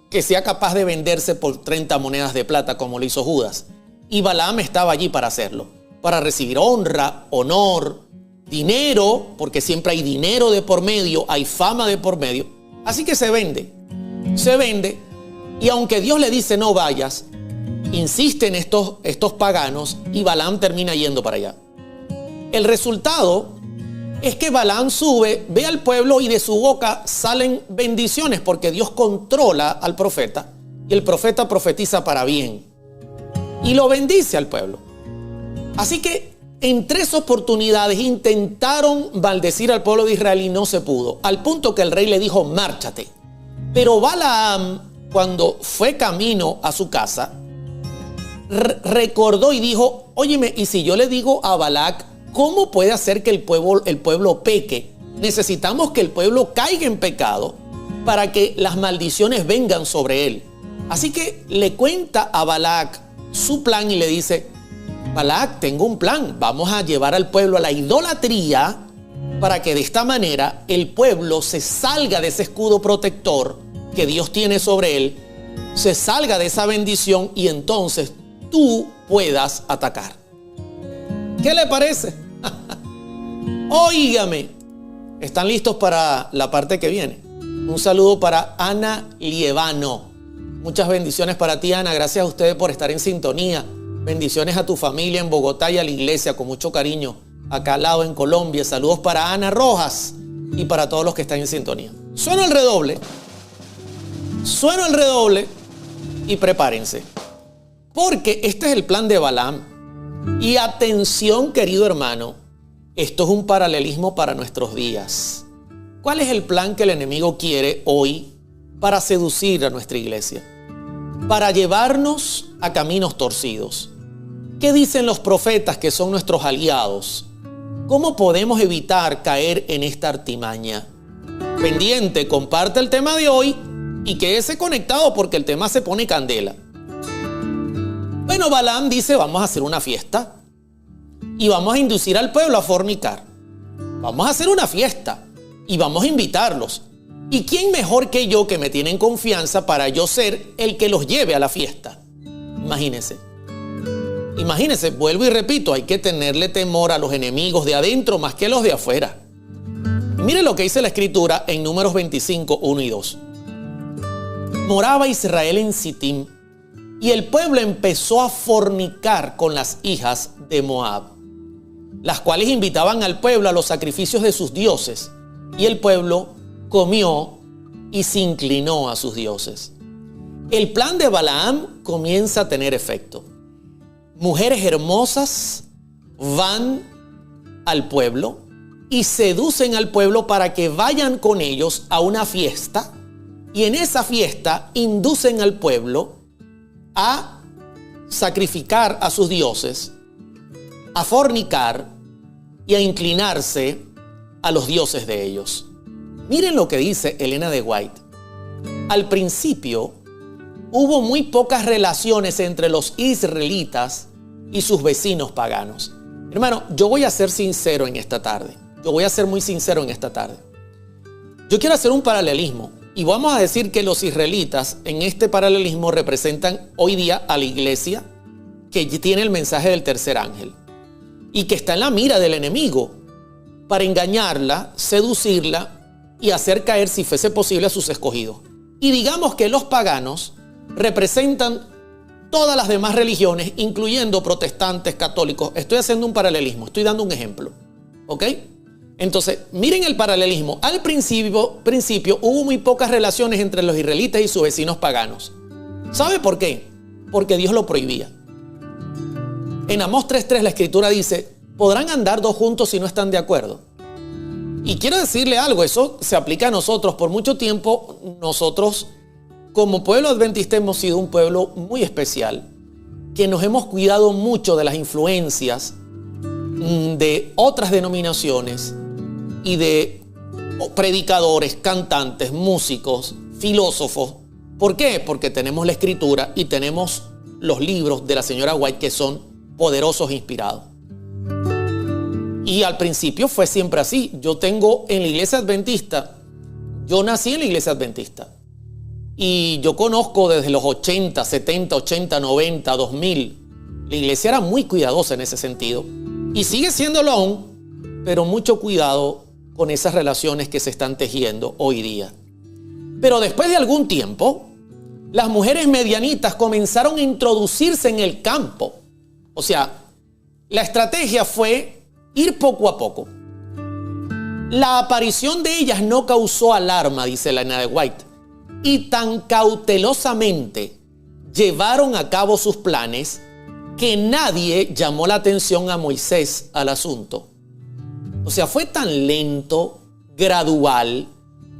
que sea capaz de venderse por 30 monedas de plata como lo hizo Judas. Y Balaam estaba allí para hacerlo, para recibir honra, honor, dinero, porque siempre hay dinero de por medio, hay fama de por medio. Así que se vende. Y aunque Dios le dice no vayas, insisten estos paganos y Balaam termina yendo para allá. El resultado es que Balaam sube, ve al pueblo y de su boca salen bendiciones porque Dios controla al profeta y el profeta profetiza para bien y lo bendice al pueblo. Así que en 3 oportunidades intentaron maldecir al pueblo de Israel y no se pudo, al punto que el rey le dijo márchate. Pero Balaam, cuando fue camino a su casa, recordó y dijo, óyeme, ¿y si yo le digo a Balac cómo puede hacer que el pueblo peque? Necesitamos que el pueblo caiga en pecado para que las maldiciones vengan sobre él. Así que le cuenta a Balac su plan y le dice, Balac, tengo un plan, vamos a llevar al pueblo a la idolatría para que de esta manera el pueblo se salga de ese escudo protector que Dios tiene sobre él, se salga de esa bendición y entonces tú puedas atacar. ¿Qué le parece? Óigame, ¿están listos para la parte que viene? Un saludo para Ana Lievano. Muchas bendiciones para ti, Ana. Gracias a ustedes por estar en sintonía. Bendiciones a tu familia en Bogotá y a la iglesia con mucho cariño. Acá al lado en Colombia. Saludos para Ana Rojas y para todos los que están en sintonía. Sueno el redoble. y prepárense, porque este es el plan de Balaam. Y atención, querido hermano, esto es un paralelismo para nuestros días. ¿Cuál es el plan que el enemigo quiere hoy para seducir a nuestra iglesia? Para llevarnos a caminos torcidos. ¿Qué dicen los profetas que son nuestros aliados? ¿Cómo podemos evitar caer en esta artimaña? Pendiente, comparte el tema de hoy y quédese conectado porque el tema se pone candela. Bueno, Balaam dice, vamos a hacer una fiesta y vamos a inducir al pueblo a fornicar. Vamos a hacer una fiesta y vamos a invitarlos. ¿Y quién mejor que yo, que me tienen confianza, para yo ser el que los lleve a la fiesta? Imagínense. Imagínense, vuelvo y repito, hay que tenerle temor a los enemigos de adentro más que a los de afuera. Mire lo que dice la escritura en Números 25, 1 y 2. Moraba Israel en Sittim, y el pueblo empezó a fornicar con las hijas de Moab, las cuales invitaban al pueblo a los sacrificios de sus dioses, y el pueblo comió y se inclinó a sus dioses. El plan de Balaam comienza a tener efecto. Mujeres hermosas van al pueblo y seducen al pueblo para que vayan con ellos a una fiesta, y en esa fiesta inducen al pueblo a sacrificar a sus dioses, a fornicar y a inclinarse a los dioses de ellos. Miren lo que dice Elena de White. Al principio hubo muy pocas relaciones entre los israelitas y sus vecinos paganos. Hermano, yo voy a ser sincero en esta tarde. Yo voy a ser muy sincero en esta tarde. Yo quiero hacer un paralelismo y vamos a decir que los israelitas en este paralelismo representan hoy día a la iglesia que tiene el mensaje del tercer ángel y que está en la mira del enemigo para engañarla, seducirla y hacer caer, si fuese posible, a sus escogidos. Y digamos que los paganos representan todas las demás religiones, incluyendo protestantes, católicos. Estoy haciendo un paralelismo, estoy dando un ejemplo. ¿Ok? Entonces, miren el paralelismo. Al principio hubo muy pocas relaciones entre los israelitas y sus vecinos paganos. ¿Sabe por qué? Porque Dios lo prohibía. En Amós 3:3 la escritura dice, podrán andar dos juntos si no están de acuerdo. Y quiero decirle algo, eso se aplica a nosotros. Por mucho tiempo nosotros como pueblo adventista hemos sido un pueblo muy especial, que nos hemos cuidado mucho de las influencias de otras denominaciones y de predicadores, cantantes, músicos, filósofos. ¿Por qué? Porque tenemos la escritura y tenemos los libros de la señora White que son poderosos e inspirados. Y al principio fue siempre así. Yo tengo en la iglesia adventista, yo nací en la iglesia adventista. Y yo conozco desde los 80, 70, 80, 90, 2000. La iglesia era muy cuidadosa en ese sentido. Y sigue siéndolo aún, pero mucho cuidado con esas relaciones que se están tejiendo hoy día. Pero después de algún tiempo, las mujeres medianitas comenzaron a introducirse en el campo. O sea, la estrategia fue ir poco a poco. La aparición de ellas no causó alarma, dice Elena de White, y tan cautelosamente llevaron a cabo sus planes que nadie llamó la atención a Moisés al asunto. O sea, fue tan lento, gradual,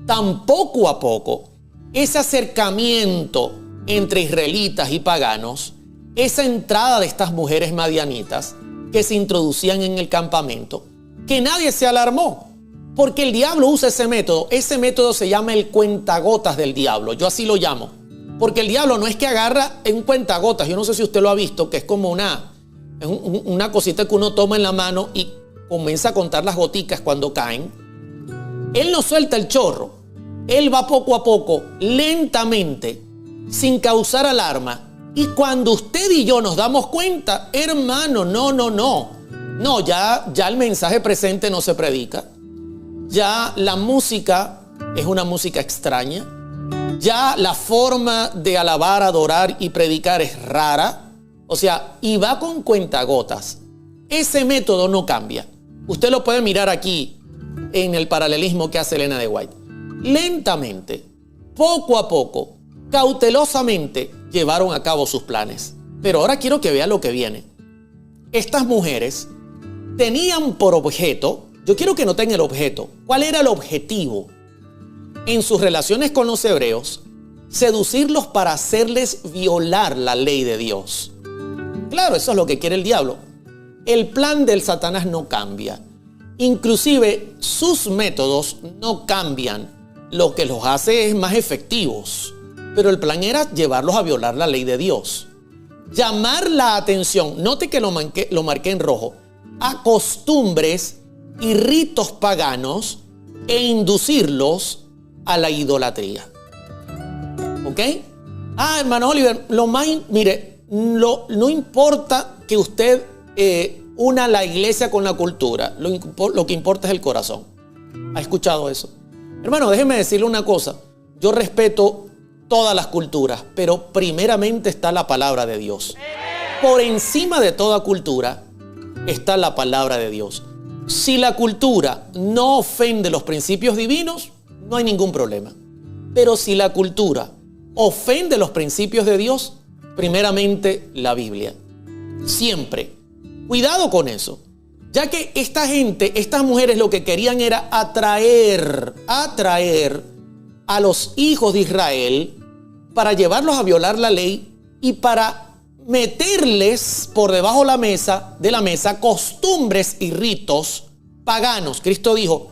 tan poco a poco, ese acercamiento entre israelitas y paganos, esa entrada de estas mujeres madianitas que se introducían en el campamento, que nadie se alarmó, porque el diablo usa ese método se llama el cuentagotas del diablo, yo así lo llamo, porque el diablo no es que agarra en cuentagotas, yo no sé si usted lo ha visto, que es como una cosita que uno toma en la mano y comienza a contar las goticas cuando caen. Él no suelta el chorro, él va poco a poco, lentamente, sin causar alarma. Y cuando usted y yo nos damos cuenta, hermano, no, ya el mensaje presente no se predica. Ya la música es una música extraña. Ya la forma de alabar, adorar y predicar es rara. O sea, y va con cuentagotas. Ese método no cambia. Usted lo puede mirar aquí en el paralelismo que hace Elena de White. Lentamente, poco a poco, cautelosamente, llevaron a cabo sus planes. Pero ahora quiero que vea lo que viene. Estas mujeres tenían por objeto, yo quiero que noten el objeto. ¿Cuál era el objetivo? En sus relaciones con los hebreos, seducirlos para hacerles violar la ley de Dios. Claro, eso es lo que quiere el diablo. El plan del Satanás no cambia. Inclusive sus métodos no cambian. Lo que los hace es más efectivos. Pero el plan era llevarlos a violar la ley de Dios. Llamar la atención, note que lo marqué en rojo, a costumbres y ritos paganos e inducirlos a la idolatría. ¿Ok? Hermano Oliver, no importa que usted una la iglesia con la cultura, lo que importa es el corazón. ¿Ha escuchado eso? Hermano, déjeme decirle una cosa. Yo respeto todas las culturas, pero primeramente está la palabra de Dios. Por encima de toda cultura está la palabra de Dios. Si la cultura no ofende los principios divinos, no hay ningún problema. Pero si la cultura ofende los principios de Dios, primeramente la Biblia. Siempre. Cuidado con eso. Ya que esta gente, estas mujeres lo que querían era atraer a los hijos de Israel para llevarlos a violar la ley y para meterles por debajo de la mesa costumbres y ritos paganos. Cristo dijo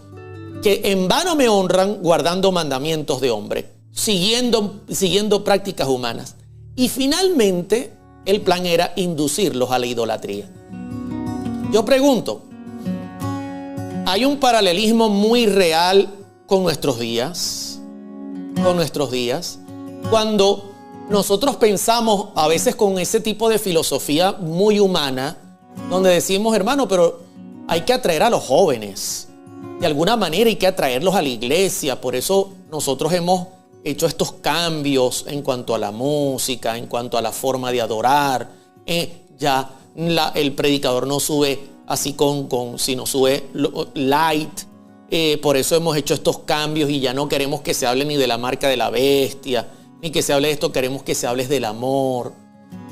que en vano me honran guardando mandamientos de hombre, siguiendo prácticas humanas. Y finalmente el plan era inducirlos a la idolatría. Yo pregunto, ¿hay un paralelismo muy real con nuestros días? Cuando nosotros pensamos a veces con ese tipo de filosofía muy humana, donde decimos, hermano, pero hay que atraer a los jóvenes. De alguna manera hay que atraerlos a la iglesia. Por eso nosotros hemos hecho estos cambios en cuanto a la música, en cuanto a la forma de adorar. El predicador no sube así sino sube light. Por eso hemos hecho estos cambios y ya no queremos que se hable ni de la marca de la bestia, ni que se hable de esto, queremos que se hable del amor.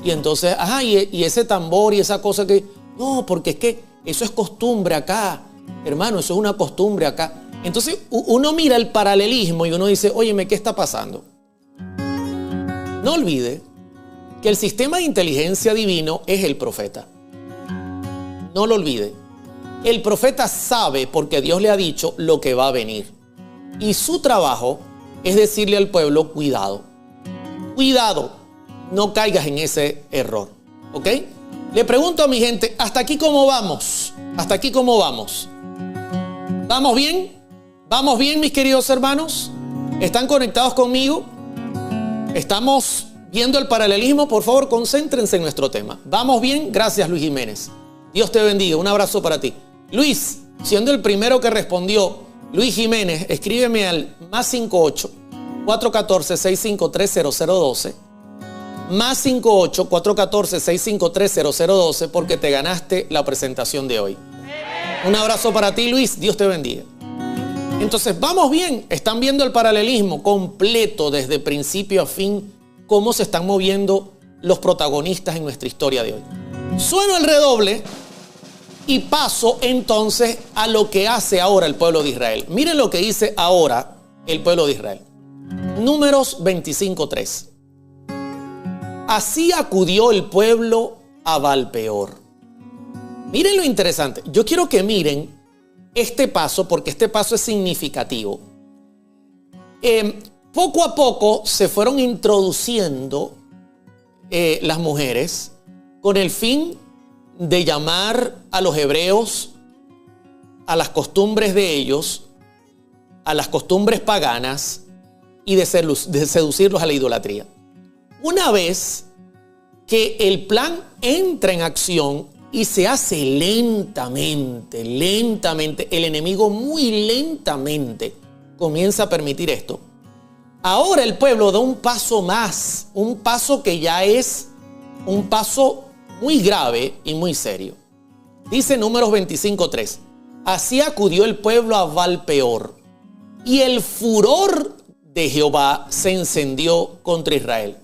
Y entonces, y ese tambor y esa cosa que... No, porque es que eso es costumbre acá. Hermano, eso es una costumbre acá. Entonces uno mira el paralelismo y uno dice, óyeme, ¿qué está pasando? No olvide que el sistema de inteligencia divino es el profeta. No lo olvide. El profeta sabe, porque Dios le ha dicho, lo que va a venir. Y su trabajo es decirle al pueblo, cuidado. Cuidado, no caigas en ese error. ¿Ok? Le pregunto a mi gente, ¿hasta aquí cómo vamos? ¿Hasta aquí cómo vamos? ¿Vamos bien? ¿Vamos bien, mis queridos hermanos? ¿Están conectados conmigo? ¿Estamos viendo el paralelismo? Por favor, concéntrense en nuestro tema. ¿Vamos bien? Gracias, Luis Jiménez. Dios te bendiga. Un abrazo para ti. Luis, siendo el primero que respondió, Luis Jiménez, escríbeme al +58 414 653 0012. +58 414 653 0012 porque te ganaste la presentación de hoy. Un abrazo para ti, Luis. Dios te bendiga. Entonces, vamos bien. Están viendo el paralelismo completo desde principio a fin, cómo se están moviendo los protagonistas en nuestra historia de hoy. Sueno el redoble y paso entonces a lo que hace ahora el pueblo de Israel. Miren lo que dice ahora el pueblo de Israel. Números 25:3. Así acudió el pueblo a Baal-peor. Miren lo interesante. Yo quiero que miren este paso porque este paso es significativo. Poco a poco se fueron introduciendo las mujeres con el fin de llamar a los hebreos a las costumbres de ellos, a las costumbres paganas y de seducirlos a la idolatría. Una vez que el plan entra en acción y se hace lentamente, el enemigo muy lentamente comienza a permitir esto. Ahora el pueblo da un paso más, un paso que ya es un paso muy grave y muy serio. Dice Números 25:3. Así acudió el pueblo a Baal-peor y el furor de Jehová se encendió contra Israel.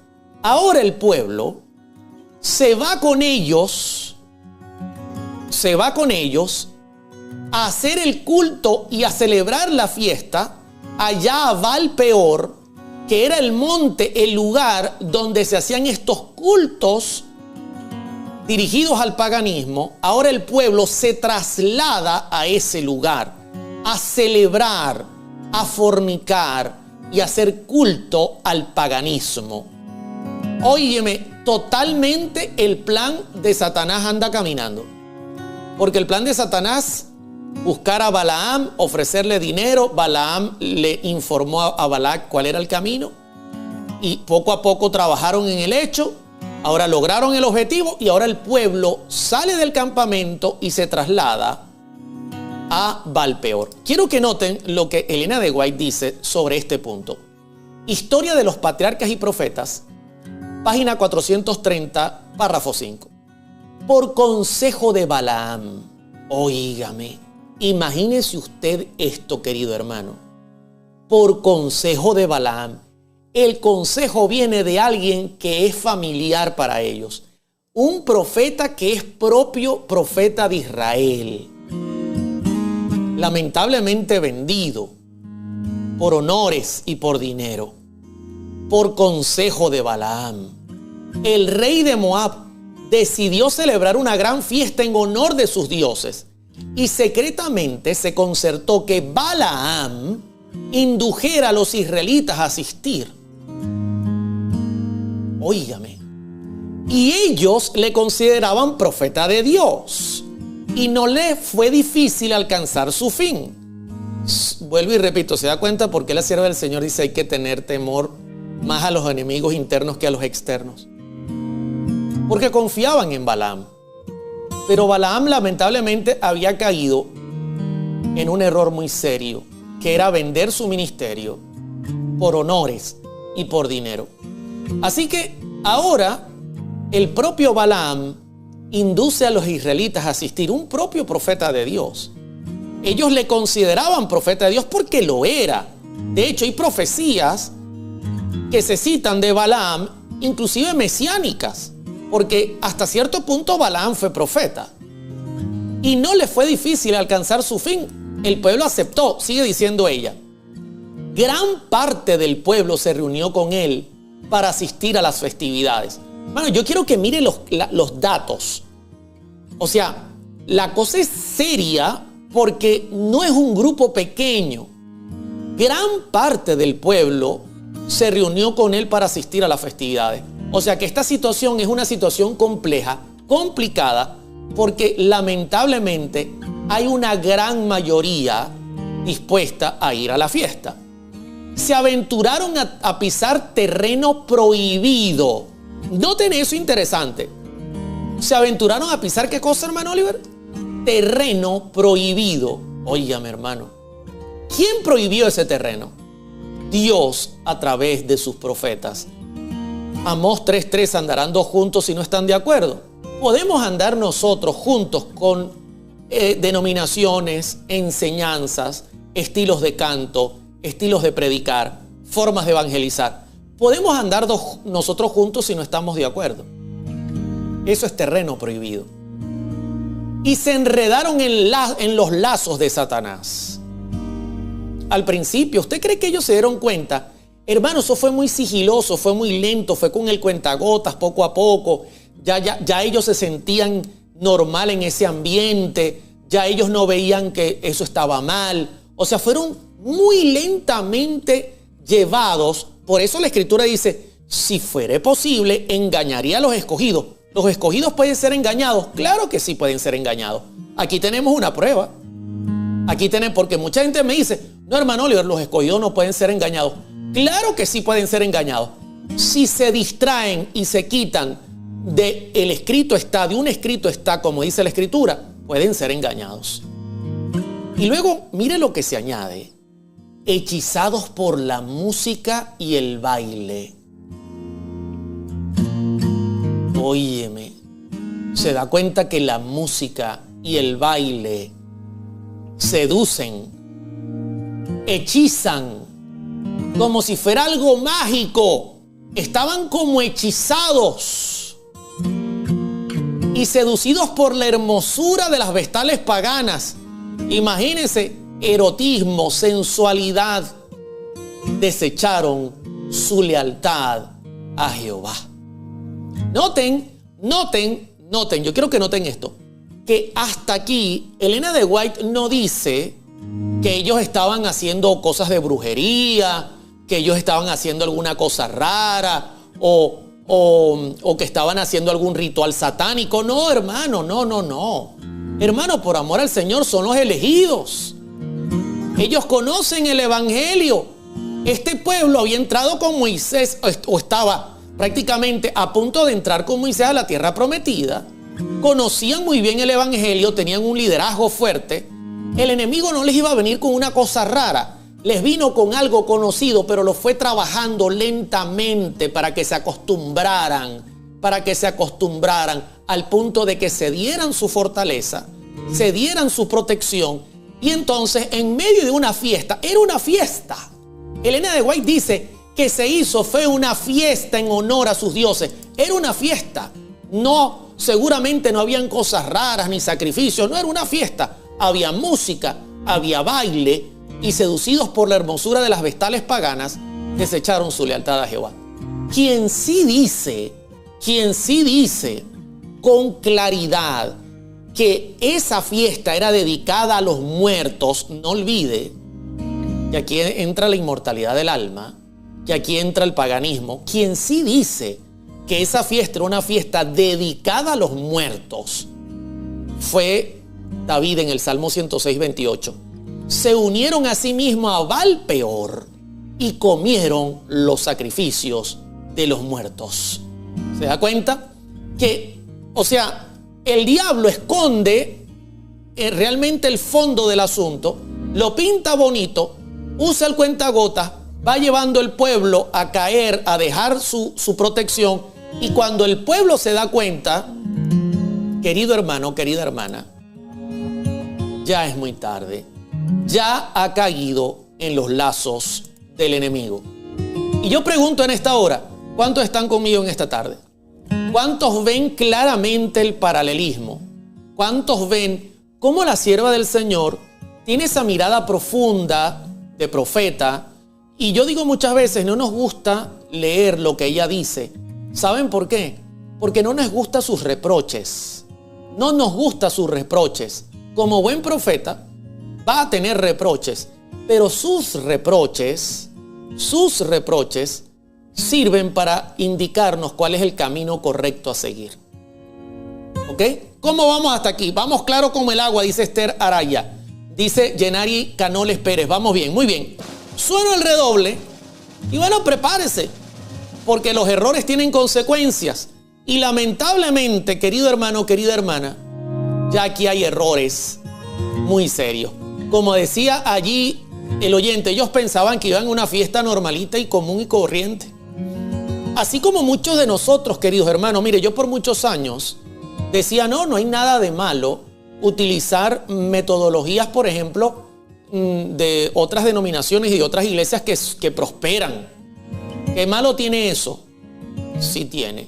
Ahora el pueblo se va con ellos a hacer el culto y a celebrar la fiesta allá a Baal Peor, que era el monte, el lugar donde se hacían estos cultos dirigidos al paganismo. Ahora el pueblo se traslada a ese lugar a celebrar, a fornicar y a hacer culto al paganismo. Óyeme, totalmente el plan de Satanás anda caminando. Porque el plan de Satanás, buscar a Balaam, ofrecerle dinero. Balaam le informó a Balac cuál era el camino. Y poco a poco trabajaron en el hecho. Ahora lograron el objetivo y ahora el pueblo sale del campamento y se traslada a Baal Peor. Quiero que noten lo que Elena de White dice sobre este punto. Historia de los patriarcas y profetas, página 430, párrafo 5. Por consejo de Balaam. Óigame, imagínese usted esto, querido hermano. Por consejo de Balaam. El consejo viene de alguien que es familiar para ellos. Un profeta que es propio profeta de Israel. Lamentablemente vendido por honores y por dinero. Por consejo de Balaam. El rey de Moab decidió celebrar una gran fiesta en honor de sus dioses. Y secretamente se concertó que Balaam indujera a los israelitas a asistir. Óigame. Y ellos le consideraban profeta de Dios. Y no le fue difícil alcanzar su fin. Vuelvo y repito, ¿se da cuenta por qué la sierva del Señor dice hay que tener temor más a los enemigos internos que a los externos? Porque confiaban en Balaam. Pero Balaam lamentablemente había caído en un error muy serio, que era vender su ministerio por honores y por dinero. Así que ahora el propio Balaam induce a los israelitas a asistir, un propio profeta de Dios. Ellos le consideraban profeta de Dios porque lo era. De hecho, hay profecías que se citan de Balaam, inclusive mesiánicas, porque hasta cierto punto Balaam fue profeta. Y no le fue difícil alcanzar su fin. El pueblo aceptó, sigue diciendo ella. Gran parte del pueblo se reunió con él para asistir a las festividades. Bueno, yo quiero que mire los datos. O sea, la cosa es seria porque no es un grupo pequeño. Gran parte del pueblo se reunió con él para asistir a las festividades. O sea que esta situación es una situación compleja, complicada, porque lamentablemente hay una gran mayoría dispuesta a ir a la fiesta. Se aventuraron a pisar terreno prohibido. Noten eso interesante. Se aventuraron a pisar, ¿qué cosa, hermano Oliver? Terreno prohibido. Óigame, hermano. ¿Quién prohibió ese terreno? Dios a través de sus profetas. Amós 3:3, andarán dos juntos si no están de acuerdo. Podemos andar nosotros juntos con denominaciones, enseñanzas, estilos de canto, estilos de predicar, formas de evangelizar. Podemos andar nosotros juntos si no estamos de acuerdo. Eso es terreno prohibido. Y se enredaron en los lazos de Satanás. Al principio, ¿usted cree que ellos se dieron cuenta? Hermano, eso fue muy sigiloso, fue muy lento, fue con el cuentagotas, poco a poco. Ya ellos se sentían normal en ese ambiente. Ya ellos no veían que eso estaba mal. O sea, fueron muy lentamente llevados. Por eso la Escritura dice, si fuere posible, engañaría a los escogidos. ¿Los escogidos pueden ser engañados? Claro que sí pueden ser engañados. Aquí tenemos una prueba. Aquí tenemos, porque mucha gente me dice, no, hermano Oliver, los escogidos no pueden ser engañados. Claro que sí pueden ser engañados. Si se distraen y se quitan de un escrito está, como dice la Escritura, pueden ser engañados. Y luego, mire lo que se añade. Hechizados por la música y el baile. Óyeme, se da cuenta que la música y el baile seducen, hechizan, como si fuera algo mágico. estaban como hechizados y seducidos por la hermosura de las vestales paganas. Imagínense, erotismo, sensualidad. Desecharon su lealtad a Jehová. Noten, yo quiero que noten esto, que hasta aquí Elena de White no dice que ellos estaban haciendo cosas de brujería, que ellos estaban haciendo alguna cosa rara o que estaban haciendo algún ritual satánico. No, hermano, no. Hermano, por amor al Señor, son los elegidos. Ellos conocen el evangelio. Este pueblo había entrado con Moisés, o estaba prácticamente a punto de entrar con Moisés a la tierra prometida. Conocían muy bien el evangelio, tenían un liderazgo fuerte. El enemigo no les iba a venir con una cosa rara. Les vino con algo conocido, pero lo fue trabajando lentamente para que se acostumbraran al punto de que se dieran su fortaleza, se dieran su protección. Y entonces, en medio de una fiesta, era una fiesta. Elena de White dice que fue una fiesta en honor a sus dioses. Era una fiesta. No, seguramente no habían cosas raras ni sacrificios. No era una fiesta. Había música, había baile, y seducidos por la hermosura de las vestales paganas, desecharon su lealtad a Jehová. Quien sí dice con claridad que esa fiesta era dedicada a los muertos, no olvide que aquí entra la inmortalidad del alma, que aquí entra el paganismo. Quien sí dice que esa fiesta era una fiesta dedicada a los muertos fue David en el Salmo 106, 28. Se unieron a sí mismos a Baal Peor y comieron los sacrificios de los muertos. ¿Se da cuenta? Que, el diablo esconde realmente el fondo del asunto, lo pinta bonito, usa el cuentagotas, va llevando el pueblo a caer, a dejar su protección, y cuando el pueblo se da cuenta, querido hermano, querida hermana, ya es muy tarde. Ya ha caído en los lazos del enemigo. Y yo pregunto en esta hora, ¿cuántos están conmigo en esta tarde? ¿Cuántos ven claramente el paralelismo? ¿Cuántos ven cómo la sierva del Señor tiene esa mirada profunda de profeta? Y yo digo muchas veces, no nos gusta leer lo que ella dice. ¿Saben por qué? Porque no nos gustan sus reproches. No nos gustan sus reproches. Como buen profeta, va a tener reproches, pero sus reproches sirven para indicarnos cuál es el camino correcto a seguir. ¿Ok? ¿Cómo vamos hasta aquí? Vamos claro como el agua, dice Esther Araya. Dice Yenari Canoles Pérez. Vamos bien, muy bien. Suena el redoble y bueno, prepárese, porque los errores tienen consecuencias. Y lamentablemente, querido hermano, querida hermana, ya aquí hay errores muy serios. Como decía allí el oyente, ellos pensaban que iban a una fiesta normalita y común y corriente. Así como muchos de nosotros, queridos hermanos, mire, yo por muchos años decía, no hay nada de malo utilizar metodologías, por ejemplo, de otras denominaciones y de otras iglesias que prosperan. ¿Qué malo tiene eso? Sí tiene.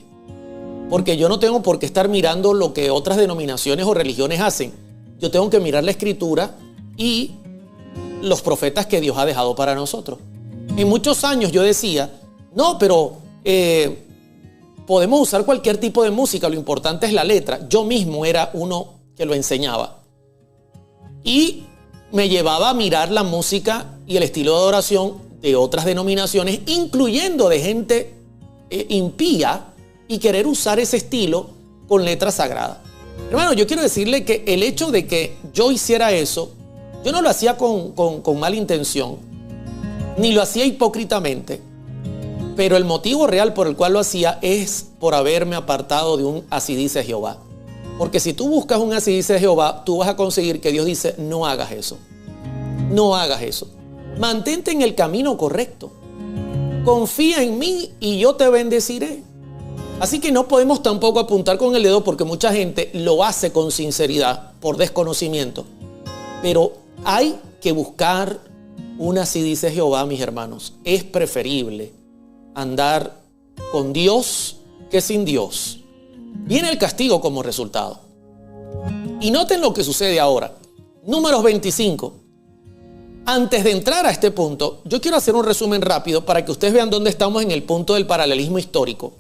Porque yo no tengo por qué estar mirando lo que otras denominaciones o religiones hacen. Yo tengo que mirar la Escritura y los profetas que Dios ha dejado para nosotros. En muchos años yo decía, no, pero podemos usar cualquier tipo de música, lo importante es la letra. Yo mismo era uno que lo enseñaba. Y me llevaba a mirar la música y el estilo de adoración de otras denominaciones, incluyendo de gente impía, y querer usar ese estilo con letra sagrada. Hermano, yo quiero decirle que el hecho de que yo hiciera eso, yo no lo hacía con mala intención, ni lo hacía hipócritamente, pero el motivo real por el cual lo hacía es por haberme apartado de un así dice Jehová. Porque si tú buscas un así dice Jehová, tú vas a conseguir que Dios dice, no hagas eso. No hagas eso. Mantente en el camino correcto. Confía en mí y yo te bendeciré. Así que no podemos tampoco apuntar con el dedo, porque mucha gente lo hace con sinceridad, por desconocimiento. Pero hay que buscar una así dice Jehová, mis hermanos. Es preferible andar con Dios que sin Dios. Viene el castigo como resultado. Y noten lo que sucede ahora. Números 25. Antes de entrar a este punto, yo quiero hacer un resumen rápido para que ustedes vean dónde estamos en el punto del paralelismo histórico.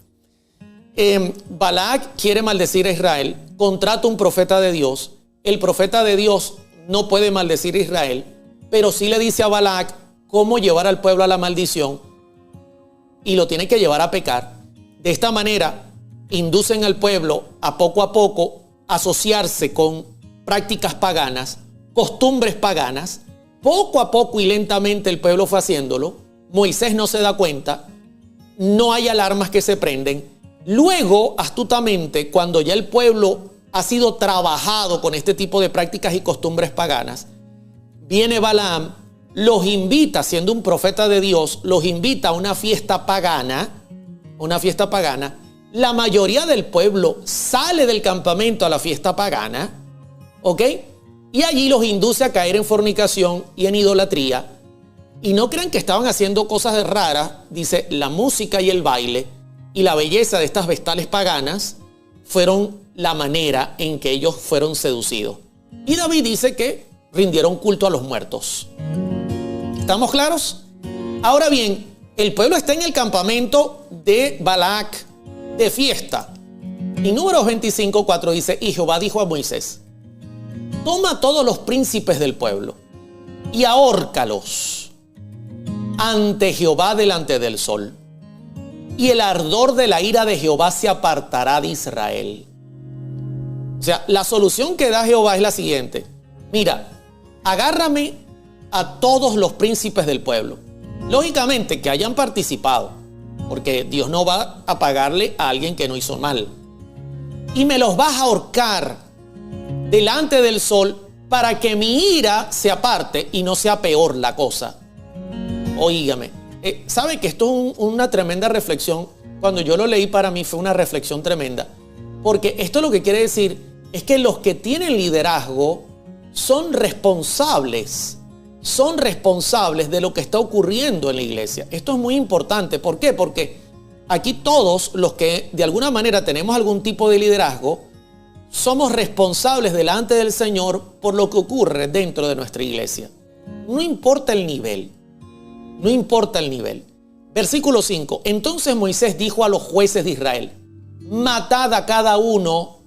Balac quiere maldecir a Israel, contrata un profeta de Dios. El profeta de Dios no puede maldecir a Israel, pero sí le dice a Balac cómo llevar al pueblo a la maldición y lo tiene que llevar a pecar. De esta manera, inducen al pueblo a poco asociarse con prácticas paganas, costumbres paganas. Poco a poco y lentamente el pueblo fue haciéndolo. Moisés no se da cuenta. No hay alarmas que se prenden. Luego, astutamente, cuando ya el pueblo ha sido trabajado con este tipo de prácticas y costumbres paganas, viene Balaam, los invita, siendo un profeta de Dios, los invita a una fiesta pagana. La mayoría del pueblo sale del campamento a la fiesta pagana, ¿ok? Y allí los induce a caer en fornicación y en idolatría. Y no crean que estaban haciendo cosas raras. Dice, la música y el baile y la belleza de estas vestales paganas fueron la manera en que ellos fueron seducidos. Y David dice que rindieron culto a los muertos. ¿Estamos claros? Ahora bien, el pueblo está en el campamento de Balac de fiesta. Y Números 25:4 dice, y Jehová dijo a Moisés, toma a todos los príncipes del pueblo y ahórcalos ante Jehová delante del sol. Y el ardor de la ira de Jehová se apartará de Israel. O sea, la solución que da Jehová es la siguiente. Mira, agárrame a todos los príncipes del pueblo. Lógicamente que hayan participado, porque Dios no va a pagarle a alguien que no hizo mal. Y me los vas a ahorcar delante del sol para que mi ira se aparte y no sea peor la cosa. Óigame, ¿sabe que esto es una tremenda reflexión? Cuando yo lo leí, para mí fue una reflexión tremenda. Porque esto lo que quiere decir es que los que tienen liderazgo son responsables de lo que está ocurriendo en la iglesia. Esto es muy importante. ¿Por qué? Porque aquí todos los que de alguna manera tenemos algún tipo de liderazgo, somos responsables delante del Señor por lo que ocurre dentro de nuestra iglesia. No importa el nivel. No importa el nivel. Versículo 5. Entonces Moisés dijo a los jueces de Israel, matad a cada uno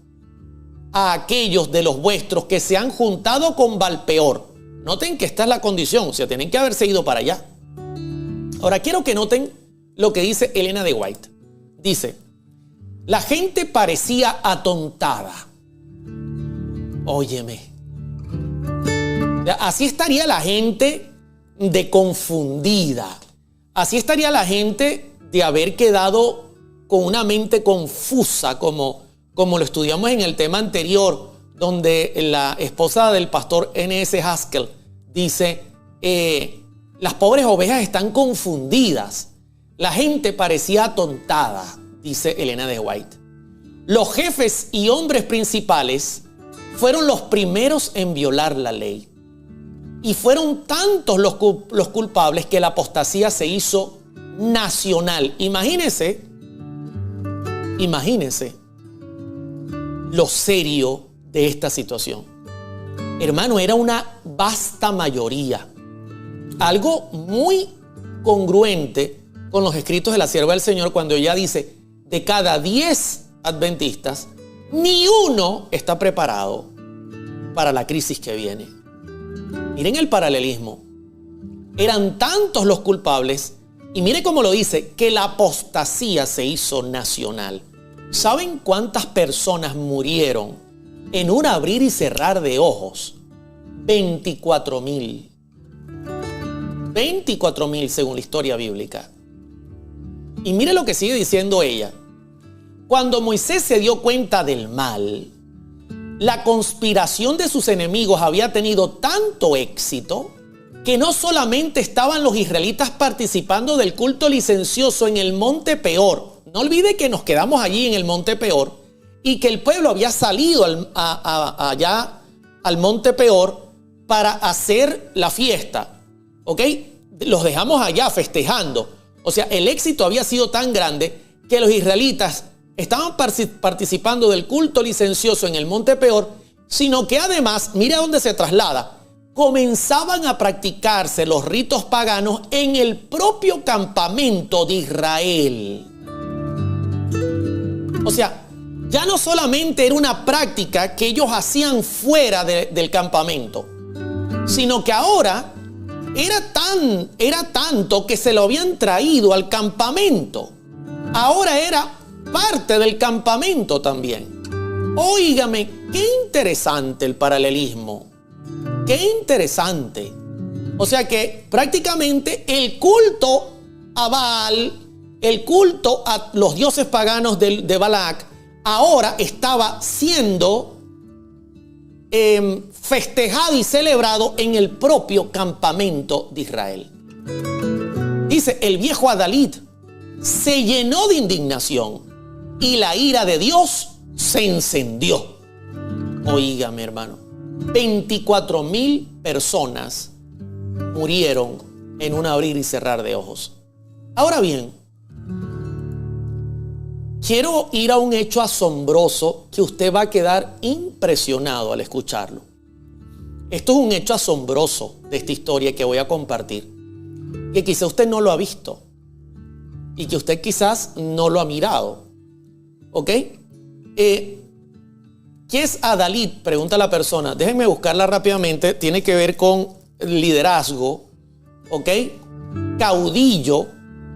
a aquellos de los vuestros que se han juntado con Balpeor. Noten que esta es la condición, o sea, tienen que haberse ido para allá. Ahora quiero que noten lo que dice Elena de White. Dice, la gente parecía atontada. Óyeme. Así estaría la gente de confundida. Así estaría la gente de haber quedado con una mente confusa, como lo estudiamos en el tema anterior, donde la esposa del pastor N.S. Haskell dice, las pobres ovejas están confundidas. La gente parecía atontada, dice Elena de White. Los jefes y hombres principales fueron los primeros en violar la ley. Y fueron tantos los culpables que la apostasía se hizo nacional. Imagínense lo serio de esta situación. Hermano, era una vasta mayoría. Algo muy congruente con los escritos de la sierva del Señor cuando ella dice, de cada 10 adventistas, ni uno está preparado para la crisis que viene. Miren el paralelismo. Eran tantos los culpables y mire cómo lo dice, que la apostasía se hizo nacional. ¿Saben cuántas personas murieron en un abrir y cerrar de ojos? 24,000. 24,000 según la historia bíblica. Y mire lo que sigue diciendo ella. Cuando Moisés se dio cuenta del mal, la conspiración de sus enemigos había tenido tanto éxito que no solamente estaban los israelitas participando del culto licencioso en el Monte Peor. No olvide que nos quedamos allí en el Monte Peor y que el pueblo había salido allá al Monte Peor para hacer la fiesta. ¿Ok? Los dejamos allá festejando. O sea, el éxito había sido tan grande que los israelitas estaban participando del culto licencioso en el Monte Peor, sino que además, mira dónde se traslada, comenzaban a practicarse los ritos paganos en el propio campamento de Israel. O sea, ya no solamente era una práctica que ellos hacían fuera del campamento, sino que ahora era tanto que se lo habían traído al campamento. Ahora era parte del campamento también. Óigame, qué interesante el paralelismo. Qué interesante. O sea que prácticamente el culto a Baal, el culto a los dioses paganos de Balac, ahora estaba siendo festejado y celebrado en el propio campamento de Israel. Dice, el viejo Adalid se llenó de indignación y la ira de Dios se encendió. Oígame, hermano, 24,000 personas murieron en un abrir y cerrar de ojos. Ahora bien, quiero ir a un hecho asombroso que usted va a quedar impresionado al escucharlo. Esto es un hecho asombroso de esta historia que voy a compartir, que quizá usted no lo ha visto y que usted quizás no lo ha mirado. ¿Ok? ¿Qué es Adalid? Pregunta la persona. Déjenme buscarla rápidamente. Tiene que ver con liderazgo. ¿Ok? Caudillo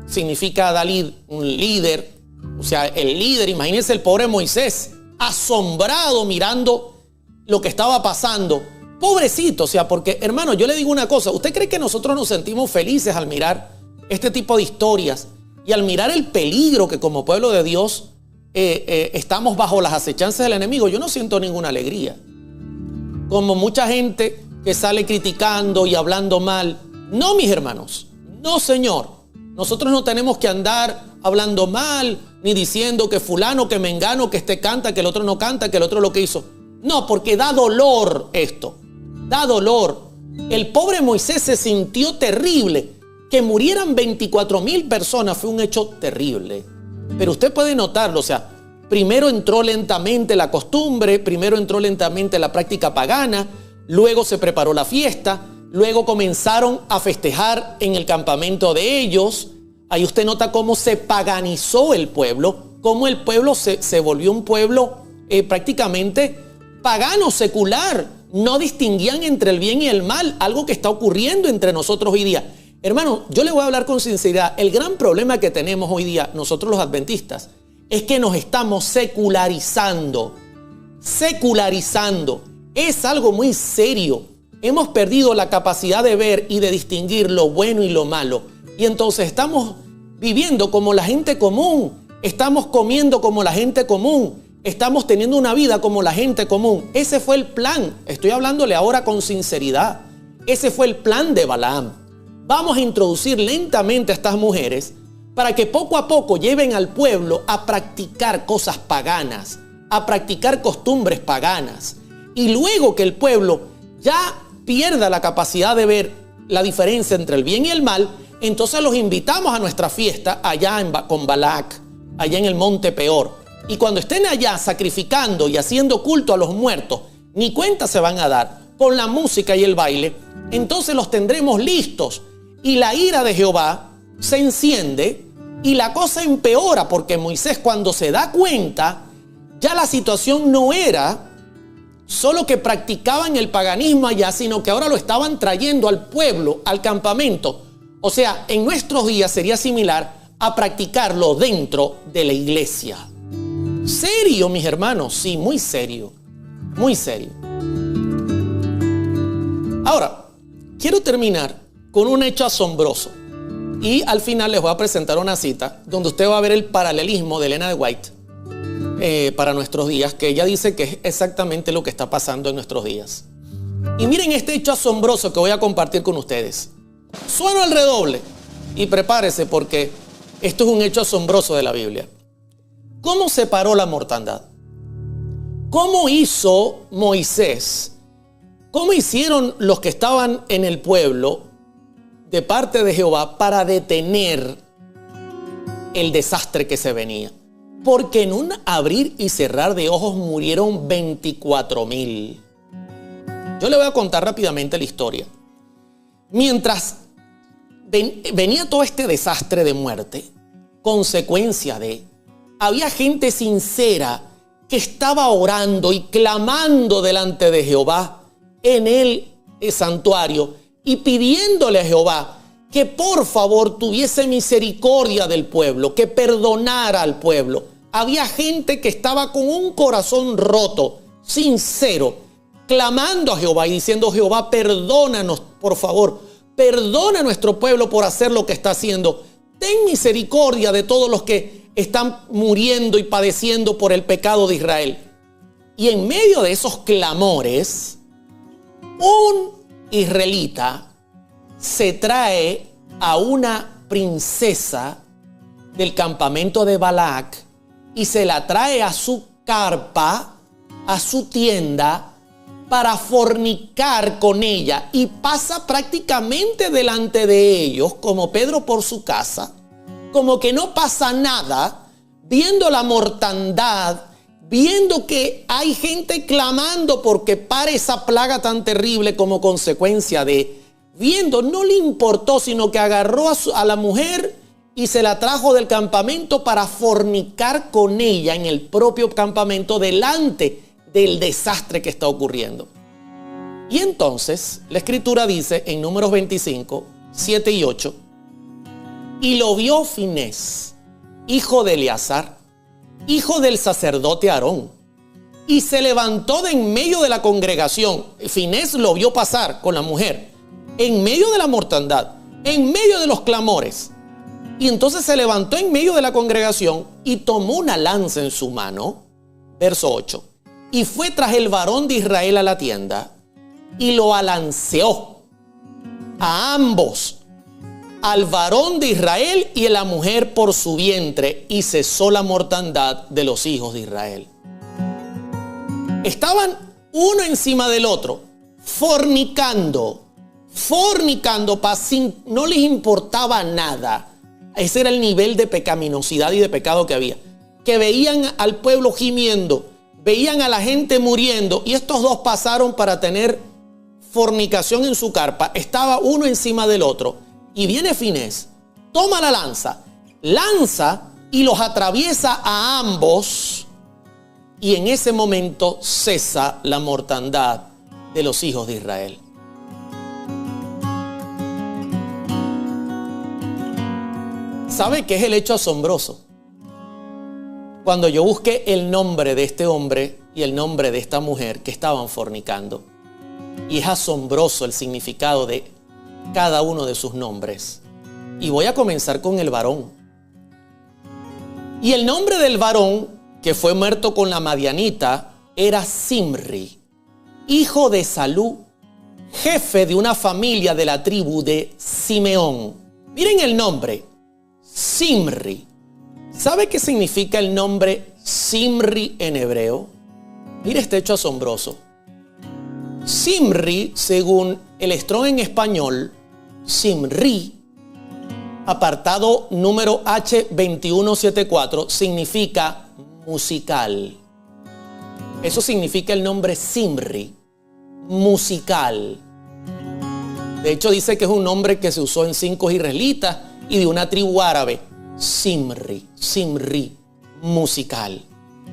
significa Adalid, un líder. O sea, el líder, imagínense el pobre Moisés, asombrado mirando lo que estaba pasando. Pobrecito, o sea, porque hermano, yo le digo una cosa. ¿Usted cree que nosotros nos sentimos felices al mirar este tipo de historias y al mirar el peligro que como pueblo de Dios estamos bajo las acechanzas del enemigo? Yo no siento ninguna alegría. Como mucha gente que sale criticando y hablando mal. No, mis hermanos. No, Señor. Nosotros no tenemos que andar hablando mal, ni diciendo que fulano, que mengano, que este canta, que el otro no canta, que el otro lo que hizo. No, porque da dolor esto. Da dolor. El pobre Moisés se sintió terrible. Que murieran 24,000 personas fue un hecho terrible. Pero usted puede notarlo, o sea, primero entró lentamente la costumbre, primero entró lentamente la práctica pagana, luego se preparó la fiesta, luego comenzaron a festejar en el campamento de ellos. Ahí usted nota cómo se paganizó el pueblo, cómo el pueblo se volvió un pueblo prácticamente pagano, secular. No distinguían entre el bien y el mal, algo que está ocurriendo entre nosotros hoy día. Hermano, yo le voy a hablar con sinceridad. El gran problema que tenemos hoy día, nosotros los adventistas, es que nos estamos secularizando. Secularizando. Es algo muy serio. Hemos perdido la capacidad de ver y de distinguir lo bueno y lo malo. Y entonces estamos viviendo como la gente común. Estamos comiendo como la gente común. Estamos teniendo una vida como la gente común. Ese fue el plan. Estoy hablándole ahora con sinceridad. Ese fue el plan de Balaam. Vamos a introducir lentamente a estas mujeres para que poco a poco lleven al pueblo a practicar cosas paganas, a practicar costumbres paganas. Y luego que el pueblo ya pierda la capacidad de ver la diferencia entre el bien y el mal, entonces los invitamos a nuestra fiesta allá con Balac, allá en el Monte Peor. Y cuando estén allá sacrificando y haciendo culto a los muertos, ni cuenta se van a dar con la música y el baile, entonces los tendremos listos. Y la ira de Jehová se enciende y la cosa empeora, porque Moisés, cuando se da cuenta, ya la situación no era solo que practicaban el paganismo allá, sino que ahora lo estaban trayendo al pueblo, al campamento. O sea, en nuestros días sería similar a practicarlo dentro de la iglesia. Serio, mis hermanos, sí, muy serio, muy serio. Ahora, quiero terminar con un hecho asombroso. Y al final les voy a presentar una cita donde usted va a ver el paralelismo de Elena de White para nuestros días, que ella dice que es exactamente lo que está pasando en nuestros días. Y miren este hecho asombroso que voy a compartir con ustedes. Sueno el redoble y prepárese, porque esto es un hecho asombroso de la Biblia. ¿Cómo se paró la mortandad? ¿Cómo hizo Moisés? ¿Cómo hicieron los que estaban en el pueblo de parte de Jehová para detener el desastre que se venía. Porque en un abrir y cerrar de ojos murieron 24,000. Yo le voy a contar rápidamente la historia. Mientras venía todo este desastre de muerte, consecuencia de, había gente sincera que estaba orando y clamando delante de Jehová en el santuario y pidiéndole a Jehová que por favor tuviese misericordia del pueblo, que perdonara al pueblo. Había gente que estaba con un corazón roto, sincero, clamando a Jehová y diciendo: Jehová, perdónanos, por favor, perdona a nuestro pueblo por hacer lo que está haciendo. Ten misericordia de todos los que están muriendo y padeciendo por el pecado de Israel. Y en medio de esos clamores, un israelita se trae a una princesa del campamento de Balac y se la trae a su carpa, a su tienda, para fornicar con ella, y pasa prácticamente delante de ellos, como Pedro por su casa, como que no pasa nada, viendo la mortandad, viendo que hay gente clamando porque pare esa plaga tan terrible como consecuencia de, viendo, no le importó, sino que agarró a la mujer y se la trajo del campamento para fornicar con ella en el propio campamento delante del desastre que está ocurriendo. Y entonces la escritura dice en Números 25, 7 y 8, y lo vio Finés, hijo de Eleazar, hijo del sacerdote Aarón, y se levantó de en medio de la congregación. Finés lo vio pasar con la mujer, en medio de la mortandad, en medio de los clamores. Y entonces se levantó en medio de la congregación y tomó una lanza en su mano, verso 8, y fue tras el varón de Israel a la tienda y lo alanceó a ambos, al varón de Israel y a la mujer por su vientre, y cesó la mortandad de los hijos de Israel. Estaban uno encima del otro, fornicando, no les importaba nada. Ese era el nivel de pecaminosidad y de pecado que había. Que veían al pueblo gimiendo, veían a la gente muriendo, y estos dos pasaron para tener fornicación en su carpa. Estaba uno encima del otro, y viene Finés, toma la lanza y los atraviesa a ambos, y en ese momento cesa la mortandad de los hijos de Israel. ¿Sabe qué es el hecho asombroso? Cuando yo busqué el nombre de este hombre y el nombre de esta mujer que estaban fornicando, y es asombroso el significado de cada uno de sus nombres. Y voy a comenzar con el varón. Y el nombre del varón que fue muerto con la madianita era Zimri, hijo de Salú, jefe de una familia de la tribu de Simeón. Miren el nombre, Zimri. ¿Sabe qué significa el nombre Zimri en hebreo? Mire este hecho asombroso. Zimri, según el Strong en español, Zimri, apartado número H2174, significa musical. Eso significa el nombre Zimri, musical. De hecho, dice que es un nombre que se usó en 5 israelitas y de una tribu árabe. Zimri, musical.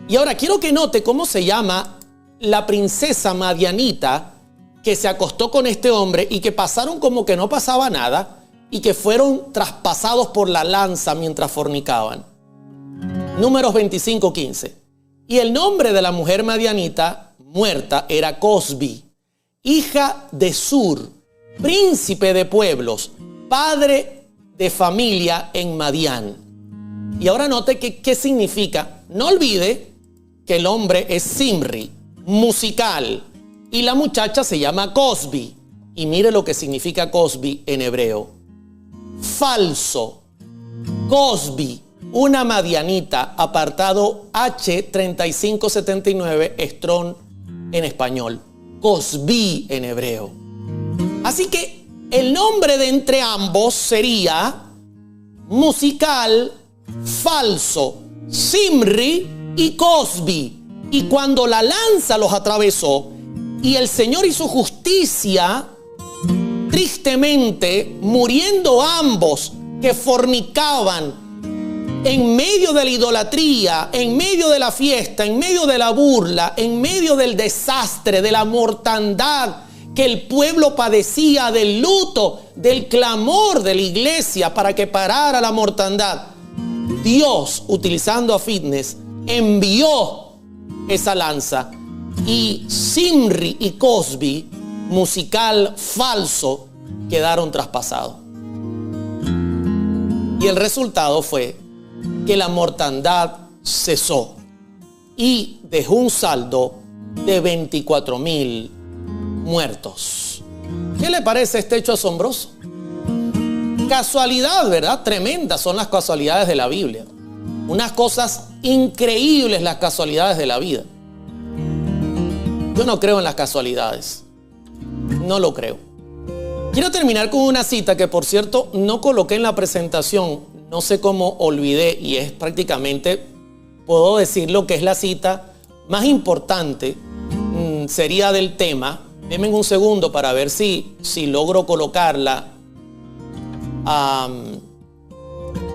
Y ahora quiero que note cómo se llama la princesa madianita que se acostó con este hombre y que pasaron como que no pasaba nada y que fueron traspasados por la lanza mientras fornicaban. Números 25:15. Y el nombre de la mujer madianita muerta era Cosbi, hija de Sur, príncipe de pueblos, padre de familia en Madián. Y ahora note qué significa. No olvide que el hombre es Zimri, musical, y la muchacha se llama Cosbi. Y mire lo que significa Cosbi en hebreo: falso. Cosbi, una madianita, apartado H3579, Strong en español. Cosbi en hebreo. Así que el nombre de entre ambos sería musical, falso, Zimri y Cosbi. Y cuando la lanza los atravesó y el Señor hizo justicia, tristemente, muriendo ambos que fornicaban en medio de la idolatría, en medio de la fiesta, en medio de la burla, en medio del desastre, de la mortandad que el pueblo padecía, del luto, del clamor de la iglesia para que parara la mortandad. Dios, utilizando a Fitness, envió esa lanza y Zimri y Cosbi, musical falso, quedaron traspasados. Y el resultado fue que la mortandad cesó y dejó un saldo de 24,000 muertos. ¿Qué le parece este hecho asombroso? Casualidad, ¿verdad? Tremendas son las casualidades de la Biblia. Unas cosas increíbles las casualidades de la vida. Yo no creo en las casualidades. No lo creo. Quiero terminar con una cita que, por cierto, no coloqué en la presentación. No sé cómo olvidé, y es prácticamente, puedo decir lo que es la cita más importante, sería del tema. Denme un segundo para ver si logro colocarla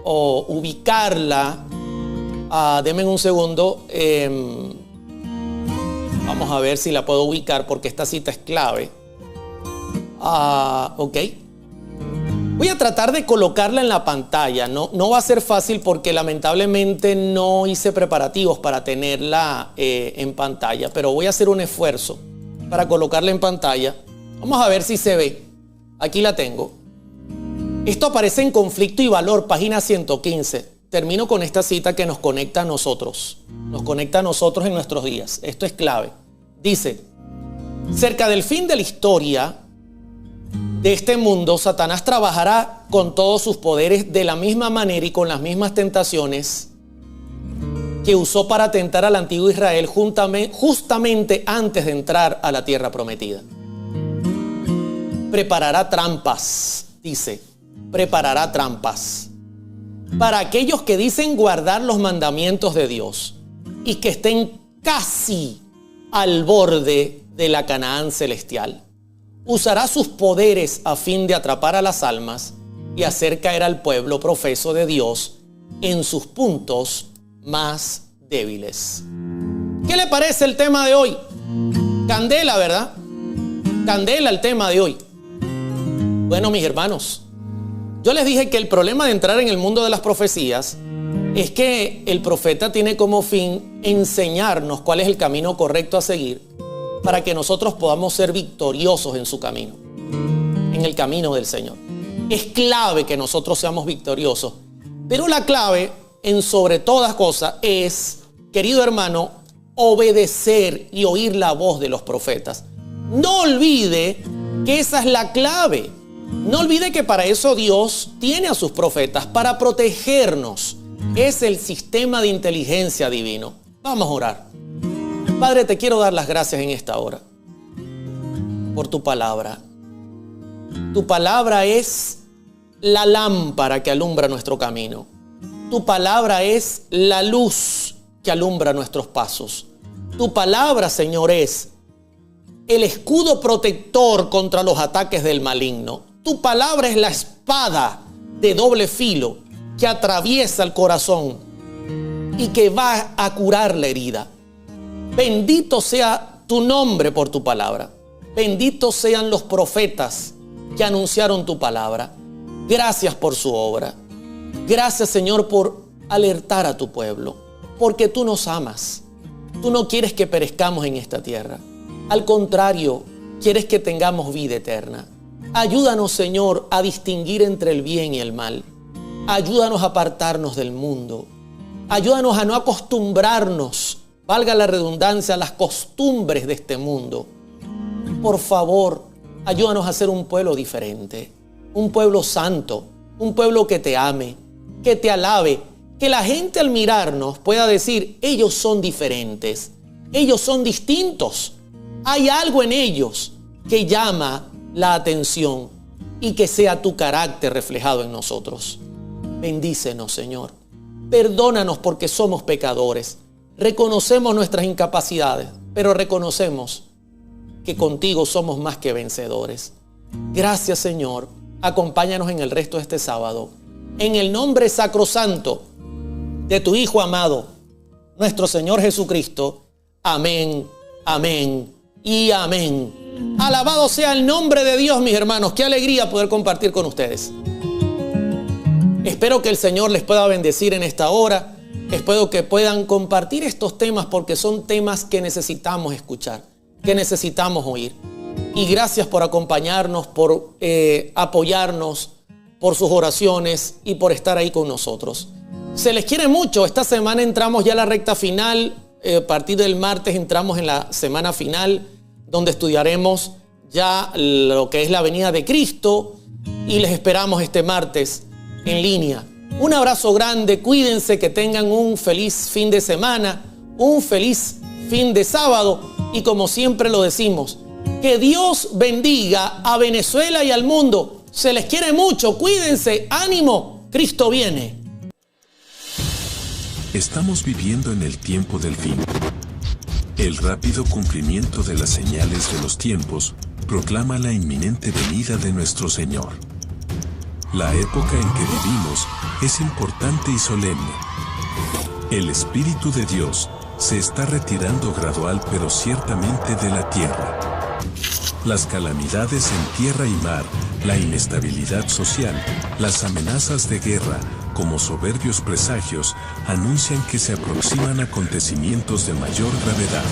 o ubicarla. Denme un segundo. Vamos a ver si la puedo ubicar porque esta cita es clave. Ok. Voy a tratar de colocarla en la pantalla. No va a ser fácil porque lamentablemente no hice preparativos para tenerla en pantalla, pero voy a hacer un esfuerzo para colocarla en pantalla. Vamos a ver si se ve. Aquí la tengo. Esto aparece en Conflicto y Valor, página 115. Termino con esta cita que nos conecta a nosotros. Nos conecta a nosotros en nuestros días. Esto es clave. Dice: cerca del fin de la historia de este mundo, Satanás trabajará con todos sus poderes de la misma manera y con las mismas tentaciones que usó para tentar al antiguo Israel justamente antes de entrar a la tierra prometida. Preparará trampas, dice, preparará trampas para aquellos que dicen guardar los mandamientos de Dios y que estén casi al borde de la Canaán celestial. Usará sus poderes a fin de atrapar a las almas y hacer caer al pueblo profeso de Dios en sus puntos más débiles. ¿Qué le parece el tema de hoy? Candela, ¿verdad? Candela el tema de hoy. Bueno, mis hermanos, yo les dije que el problema de entrar en el mundo de las profecías es que el profeta tiene como fin enseñarnos cuál es el camino correcto a seguir para que nosotros podamos ser victoriosos en su camino, en el camino del Señor. Es clave que nosotros seamos victoriosos, pero la clave en sobre todas cosas es, querido hermano, obedecer y oír la voz de los profetas. No olvide que esa es la clave. No olvide que para eso Dios tiene a sus profetas, para protegernos. Es el sistema de inteligencia divino. Vamos a orar. Padre, te quiero dar las gracias en esta hora por tu palabra. Tu palabra es la lámpara que alumbra nuestro camino. Tu palabra es la luz que alumbra nuestros pasos. Tu palabra, Señor, es el escudo protector contra los ataques del maligno. Tu palabra es la espada de doble filo que atraviesa el corazón y que va a curar la herida. Bendito sea tu nombre por tu palabra. Benditos sean los profetas que anunciaron tu palabra. Gracias por su obra. Gracias, Señor, por alertar a tu pueblo, porque tú nos amas. Tú no quieres que perezcamos en esta tierra. Al contrario, quieres que tengamos vida eterna. Ayúdanos, Señor, a distinguir entre el bien y el mal. Ayúdanos a apartarnos del mundo. Ayúdanos a no acostumbrarnos, valga la redundancia, a las costumbres de este mundo. Por favor, ayúdanos a ser un pueblo diferente, un pueblo santo, un pueblo que te ame, que te alabe, que la gente al mirarnos pueda decir: ellos son diferentes, ellos son distintos. Hay algo en ellos que llama la atención y que sea tu carácter reflejado en nosotros. Bendícenos, Señor. Perdónanos porque somos pecadores. Reconocemos nuestras incapacidades, pero reconocemos que contigo somos más que vencedores. Gracias, Señor. Acompáñanos en el resto de este sábado. En el nombre sacrosanto de tu Hijo amado, nuestro Señor Jesucristo. Amén, amén y amén. Alabado sea el nombre de Dios, mis hermanos. Qué alegría poder compartir con ustedes. Espero que el Señor les pueda bendecir en esta hora. Espero que puedan compartir estos temas porque son temas que necesitamos escuchar, que necesitamos oír. Y gracias por acompañarnos, por apoyarnos, por sus oraciones y por estar ahí con nosotros. Se les quiere mucho. Esta semana entramos ya a la recta final. A partir del martes entramos en la semana final, donde estudiaremos ya lo que es la venida de Cristo. Y les esperamos este martes en línea. Un abrazo grande, cuídense, que tengan un feliz fin de semana, un feliz fin de sábado y como siempre lo decimos, que Dios bendiga a Venezuela y al mundo. Se les quiere mucho, cuídense, ánimo, Cristo viene. Estamos viviendo en el tiempo del fin. El rápido cumplimiento de las señales de los tiempos proclama la inminente venida de nuestro Señor. La época en que vivimos es importante y solemne. El Espíritu de Dios se está retirando gradual pero ciertamente de la tierra. Las calamidades en tierra y mar, la inestabilidad social, las amenazas de guerra, como soberbios presagios, anuncian que se aproximan acontecimientos de mayor gravedad.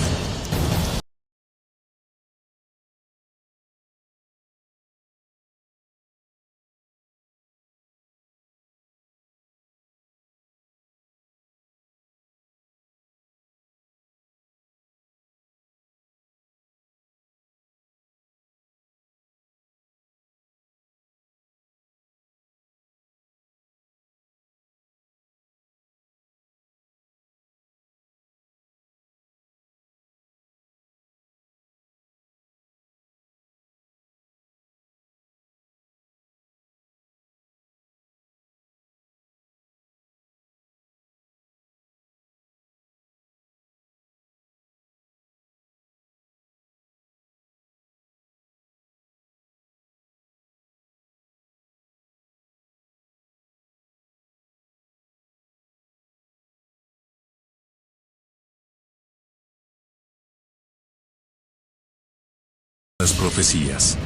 Las profecías.